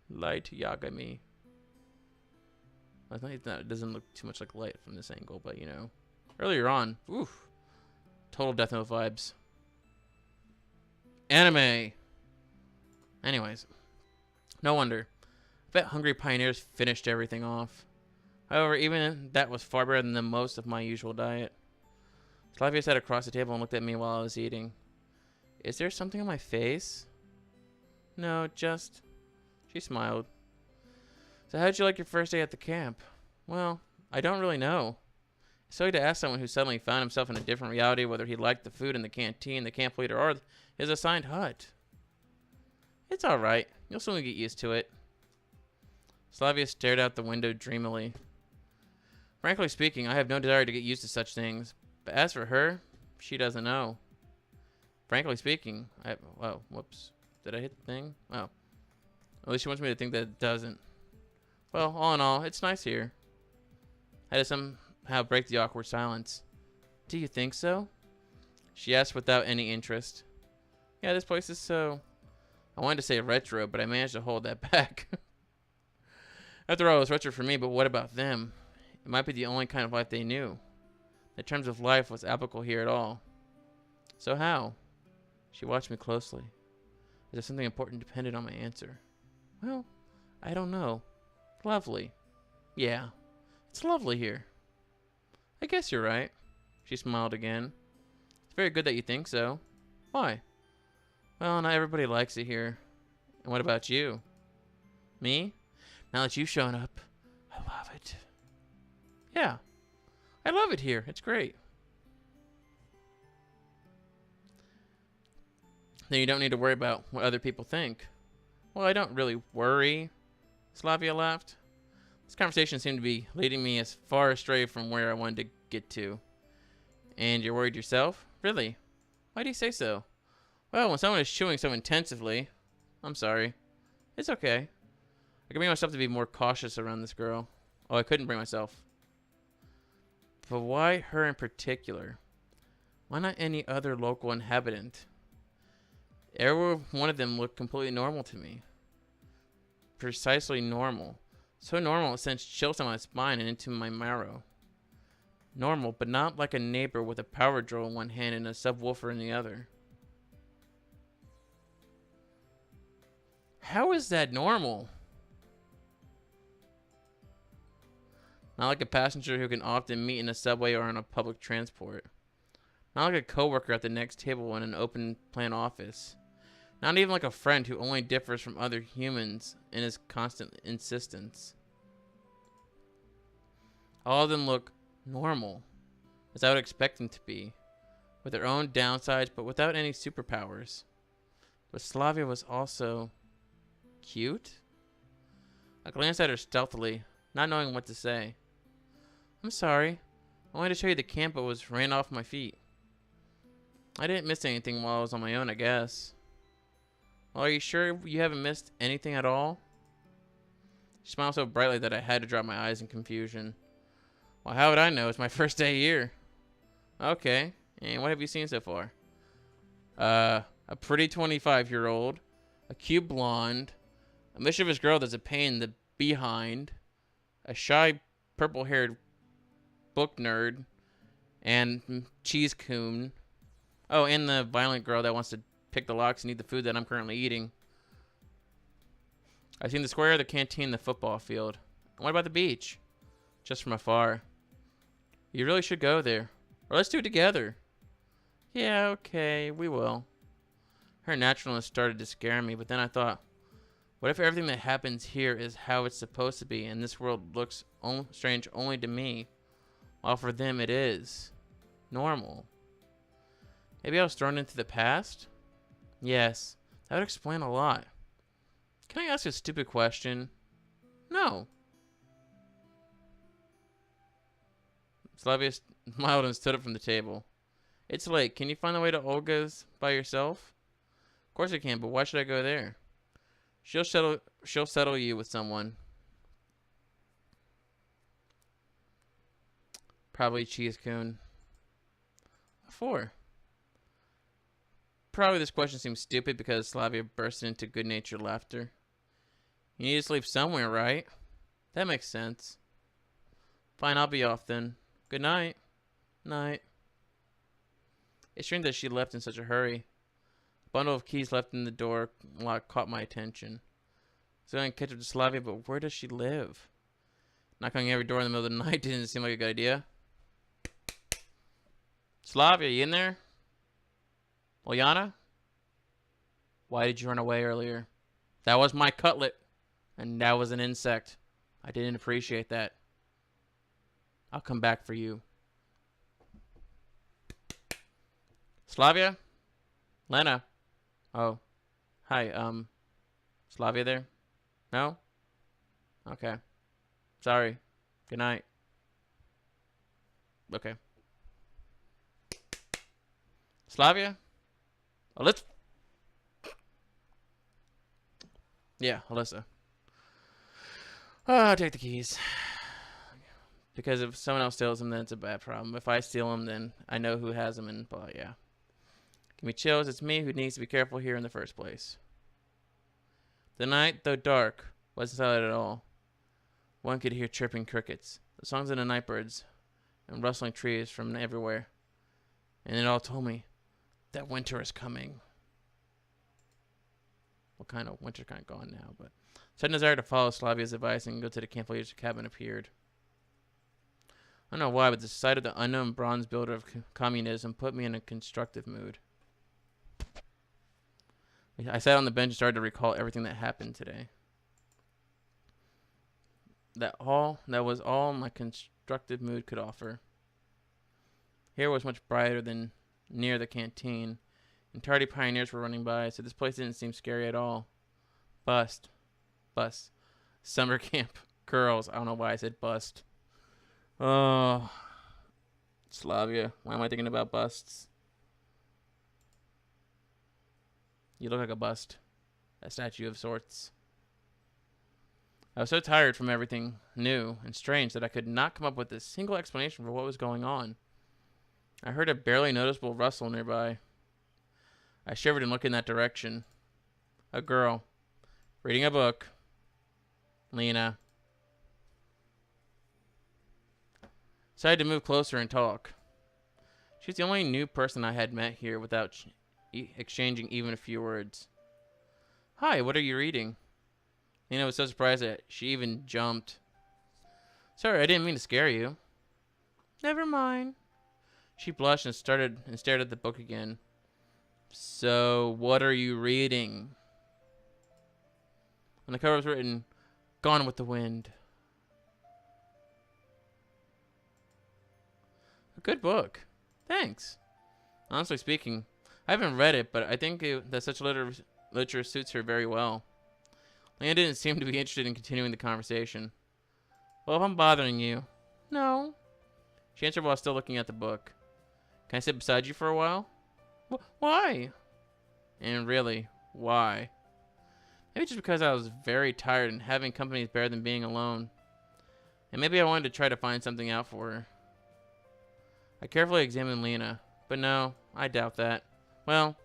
light yagami. I think it doesn't look too much like light from this angle, but you know. Earlier on, oof. Total Death Note vibes. Anime! Anyways. No wonder. I bet Hungry Pioneers finished everything off. However, even that was far better than most of my usual diet. Slavia sat across the table and looked at me while I was eating. Is there something on my face? No, just... She smiled. So how'd you like your first day at the camp? Well, I don't really know. It's silly to ask someone who suddenly found himself in a different reality whether he liked the food in the canteen, the camp leader, or his assigned hut. It's alright. You'll soon get used to it. Slavia stared out the window dreamily. Frankly speaking, I have no desire to get used to such things. But as for her, she doesn't know. Frankly speaking, oh, whoops. Did I hit the thing? Oh. At least she wants me to think that it doesn't. Well, all in all, it's nice here. I had to somehow break the awkward silence. Do you think so? She asked without any interest. Yeah, this place is so... I wanted to say retro, but I managed to hold that back. After all, it was retro for me, but what about them? It might be the only kind of life they knew. The terms of life was applicable here at all. So how? She watched me closely. As if something important depended on my answer. Well, I don't know. Lovely. Yeah, it's lovely here. I guess you're right. She smiled again. It's very good that you think so. Why? Well, not everybody likes it here. And what about you? Me? Now that you've shown up, I love it. Yeah, I love it here. It's great. Then you don't need to worry about what other people think. Well, I don't really worry. Slavia laughed. This conversation seemed to be leading me as far astray from where I wanted to get to. And you're worried yourself? Really? Why do you say so? Well, when someone is chewing so intensively... I'm sorry. It's okay. I can bring myself to be more cautious around this girl. Oh, I couldn't bring myself. But why her in particular? Why not any other local inhabitant? Every one of them looked completely normal to me. Precisely normal. So normal it sends chills down my spine and into my marrow. Normal, but not like a neighbor with a power drill in one hand and a subwoofer in the other. How is that normal? Not like a passenger who can often meet in a subway or on a public transport. Not like a coworker at the next table in an open plan office. Not even like a friend who only differs from other humans in his constant insistence. All of them look normal, as I would expect them to be, with their own downsides but without any superpowers. But Slavia was also cute? I glanced at her stealthily, not knowing what to say. I'm sorry. I wanted to show you the camp but was ran off my feet. I didn't miss anything while I was on my own, I guess. Well, are you sure you haven't missed anything at all? She smiled so brightly that I had to drop my eyes in confusion. Well, how would I know? It's my first day here. Okay. And what have you seen so far? A pretty 25-year-old, a cute blonde, a mischievous girl that's a pain in the behind, a shy purple-haired book nerd, and cheese coon. Oh, and the violent girl that wants to pick the locks and eat the food that I'm currently eating. I've seen the square, the canteen, the football field. What about the beach? Just from afar. You really should go there. Or let's do it together. Yeah, okay, we will. Her naturalness started to scare me, but then I thought, what if everything that happens here is how it's supposed to be, and this world looks strange only to me, while for them it is normal? Maybe I was thrown into the past? Yes, that would explain a lot. Can I ask a stupid question? No. Slavia smiled and stood up from the table. It's late. Can you find the way to Olga's by yourself? Of course I can, but why should I go there? She'll settle you with someone. Probably Cheese Coon. What for? Probably this question seems stupid because Slavia burst into good-natured laughter. You need to sleep somewhere, right? That makes sense. Fine, I'll be off then. Good night. Night. It's strange that she left in such a hurry. A bundle of keys left in the door lock caught my attention. So I can catch up to Slavia, but where does she live? Knocking on every door in the middle of the night didn't seem like a good idea. Slavia, you in there? Olyana? Why did you run away earlier? That was my cutlet. And that was an insect. I didn't appreciate that. I'll come back for you. Slavia? Lena? Oh. Hi, Slavia there? No? Okay. Sorry. Good night. Okay. Slavia? Alyssa? Yeah, Alyssa. Oh, I'll take the keys. Because if someone else steals them, then it's a bad problem. If I steal them, then I know who has them, and blah, yeah. Give me chills. It's me who needs to be careful here in the first place. The night, though dark, wasn't silent at all. One could hear chirping crickets, the songs of the night birds, and rustling trees from everywhere. And it all told me that winter is coming. Well, kind of winter kind of gone now, but sudden desire to follow Slavia's advice and go to the camp leader's cabin appeared. I don't know why, but the sight of the unknown bronze builder of communism put me in a constructive mood. I sat on the bench and started to recall everything that happened today. That was all my constructive mood could offer. Here was much brighter than near the canteen, and tardy pioneers were running by, so this place didn't seem scary at all. Bus. Summer camp. Girls. I don't know why I said bust. Oh. Slavia. Why am I thinking about busts? You look like a bust. A statue of sorts. I was so tired from everything new and strange that I could not come up with a single explanation for what was going on. I heard a barely noticeable rustle nearby. I shivered and looked in that direction. A girl. Reading a book. Lena. Decided to move closer and talk. She's the only new person I had met here without exchanging even a few words. Hi, what are you reading? Lena was so surprised that she even jumped. Sorry, I didn't mean to scare you. Never mind. She blushed and stared at the book again. So, what are you reading? On the cover was written, Gone with the Wind. A good book. Thanks. Honestly speaking, I haven't read it, but I think that such literature suits her very well. Lena didn't seem to be interested in continuing the conversation. Well, if I'm bothering you. No. She answered while still looking at the book. Can I sit beside you for a while? Why? And really, why? Maybe just because I was very tired and having company is better than being alone. And maybe I wanted to try to find something out for her. I carefully examined Lena, but no, I doubt that. Well,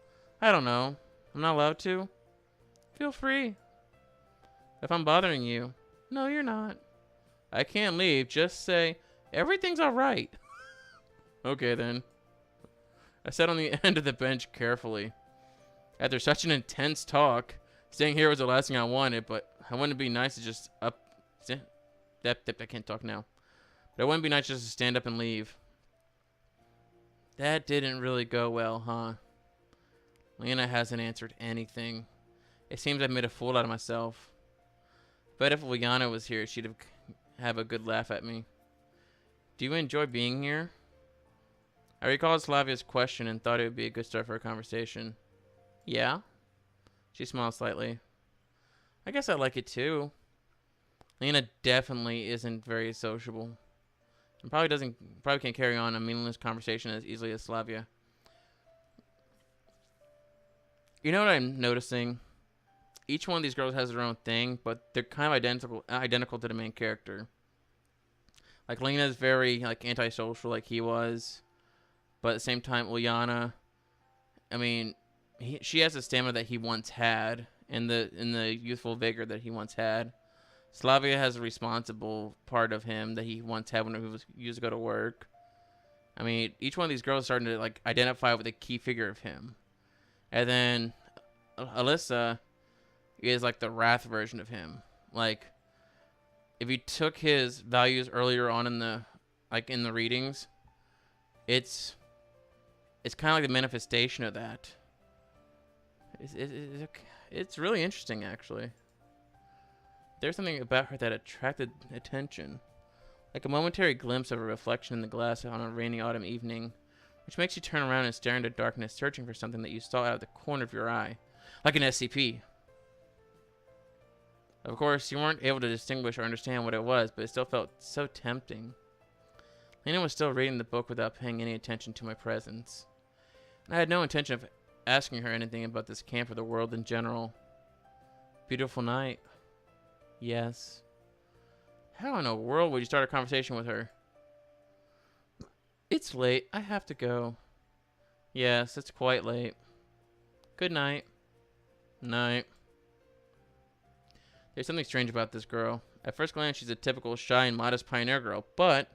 I don't know. I'm not allowed to? Feel free. If I'm bothering you. No, you're not. I can't leave. Just say, everything's alright. Okay, then. I sat on the end of the bench carefully. After such an intense talk, staying here was the last thing I wanted, but I wouldn't it be nice to just I can't talk now. But it wouldn't be nice just to stand up and leave. That didn't really go well, huh? Lena hasn't answered anything. It seems I've made a fool out of myself. But if Liana was here, she'd have a good laugh at me. Do you enjoy being here? I recalled Slavia's question and thought it would be a good start for a conversation. Yeah? She smiled slightly. I guess I like it too. Lena definitely isn't very sociable. And probably can't carry on a meaningless conversation as easily as Slavia. You know what I'm noticing? Each one of these girls has their own thing, but they're kind of identical to the main character. Like Lena's very like antisocial, like he was, but at the same time, Ulyana, I mean, she has the stamina that he once had, and the youthful vigor that he once had. Slavia has a responsible part of him that he once had when he used to go to work. I mean, each one of these girls is starting to like identify with a key figure of him, and then Alyssa is like the wrath version of him. Like, if you took his values earlier on in the readings, it's kind of like the manifestation of that. It's really interesting, actually. There's something about her that attracted attention, like a momentary glimpse of a reflection in the glass on a rainy autumn evening, which makes you turn around and stare into darkness, searching for something that you saw out of the corner of your eye, like an SCP. Of course, you weren't able to distinguish or understand what it was, but it still felt so tempting. Lena was still reading the book without paying any attention to my presence. And I had no intention of asking her anything about this camp or the world in general. Beautiful night. Yes. How in the world would you start a conversation with her? It's late. I have to go. Yes, it's quite late. Good night. Night. There's something strange about this girl. At first glance, she's a typical shy and modest pioneer girl, but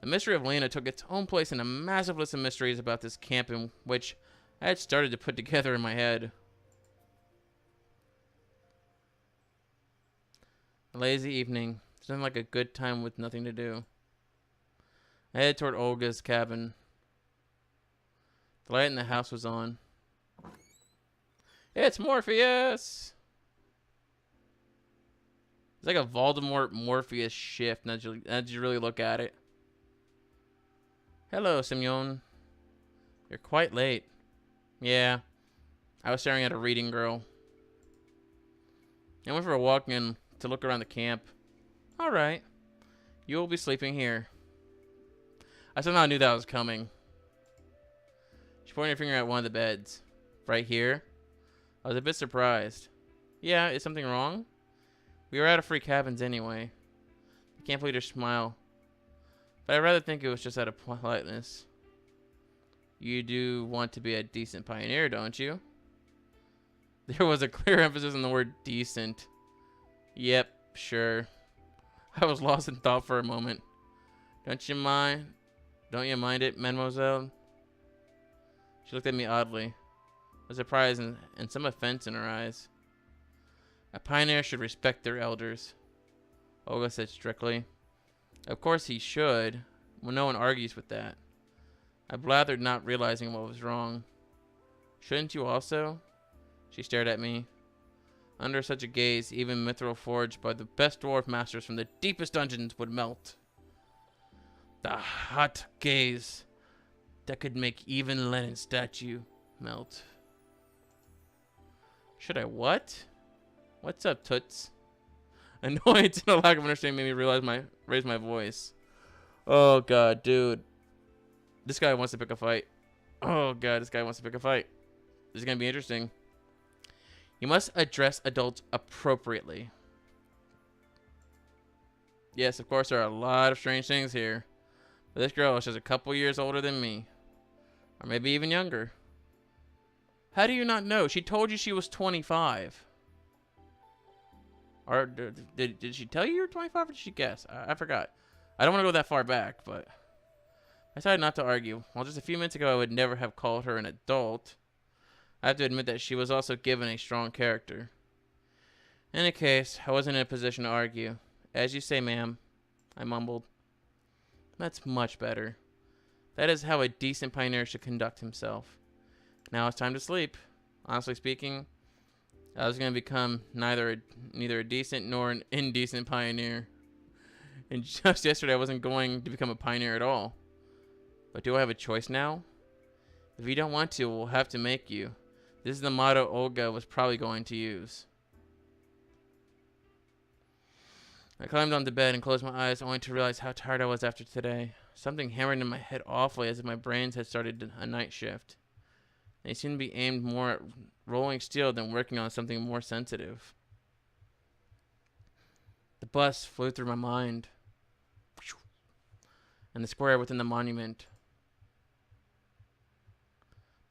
the mystery of Lena took its own place in a massive list of mysteries about this camp in which I had started to put together in my head. A lazy evening. Sounded like a good time with nothing to do. I headed toward Olga's cabin. The light in the house was on. It's Morpheus! It's like a Voldemort-Morpheus shift, as you really look at it. Hello, Simeon. You're quite late. Yeah, I was staring at a reading girl. I went for a walk in to look around the camp. All right, you will be sleeping here. I somehow knew that was coming. She pointed her finger at one of the beds. Right here? I was a bit surprised. Yeah, is something wrong? We were out of free cabins anyway. I can't believe her smile. But I'd rather think it was just out of politeness. You do want to be a decent pioneer, don't you? There was a clear emphasis on the word decent. Yep, sure. I was lost in thought for a moment. Don't you mind it, mademoiselle? She looked at me oddly, with surprise and some offense in her eyes. A pioneer should respect their elders, Olga said strictly. Of course he should. Well, no one argues with that. I blathered, not realizing what was wrong. Shouldn't you also? She stared at me. Under such a gaze, even mithril forged by the best dwarf masters from the deepest dungeons would melt. The hot gaze that could make even Lenin's statue melt. Should I what? What's up, Toots? Annoyance and a lack of understanding made me raise my voice. Oh god, dude. This guy wants to pick a fight. Oh god, this guy wants to pick a fight. This is gonna be interesting. You must address adults appropriately. Yes, of course, there are a lot of strange things here. But this girl is just a couple years older than me. Or maybe even younger. How do you not know? She told you she was 25. Or did she tell you were 25 or did she guess? I forgot. I don't want to go that far back, but I decided not to argue. While just a few minutes ago I would never have called her an adult, I have to admit that she was also given a strong character. In any case, I wasn't in a position to argue. As you say, ma'am, I mumbled. That's much better. That is how a decent pioneer should conduct himself. Now it's time to sleep. Honestly speaking, I was going to become neither a decent nor an indecent pioneer. And just yesterday I wasn't going to become a pioneer at all. But do I have a choice now? If you don't want to, we'll have to make you. This is the motto Olga was probably going to use. I climbed onto bed and closed my eyes only to realize how tired I was after today. Something hammered in my head awfully as if my brains had started a night shift. They seemed to be aimed more at rolling steel than working on something more sensitive. The bus flew through my mind. And the square within the monument.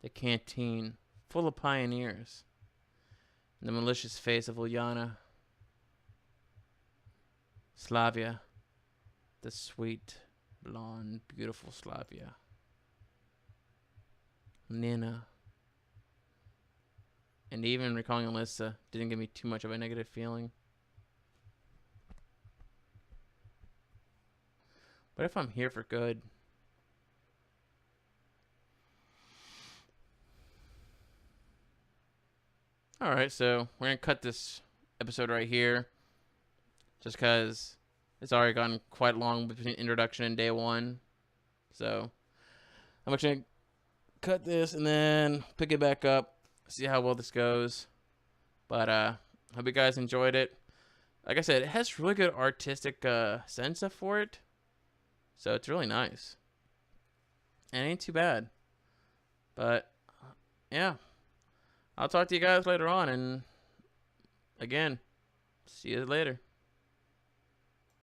The canteen, full of pioneers. And the malicious face of Ulyana. Slavia. The sweet, blonde, beautiful Slavia. Nina. And even recalling Alyssa didn't give me too much of a negative feeling. What if I'm here for good? Alright, so we're going to cut this episode right here. Just because it's already gone quite long between introduction and day one. So I'm actually going to cut this and then pick it back up. See how well this goes. But hope you guys enjoyed it. Like I said, it has really good artistic sense for it. So it's really nice. And it ain't too bad. But yeah. I'll talk to you guys later on. And again, see you later.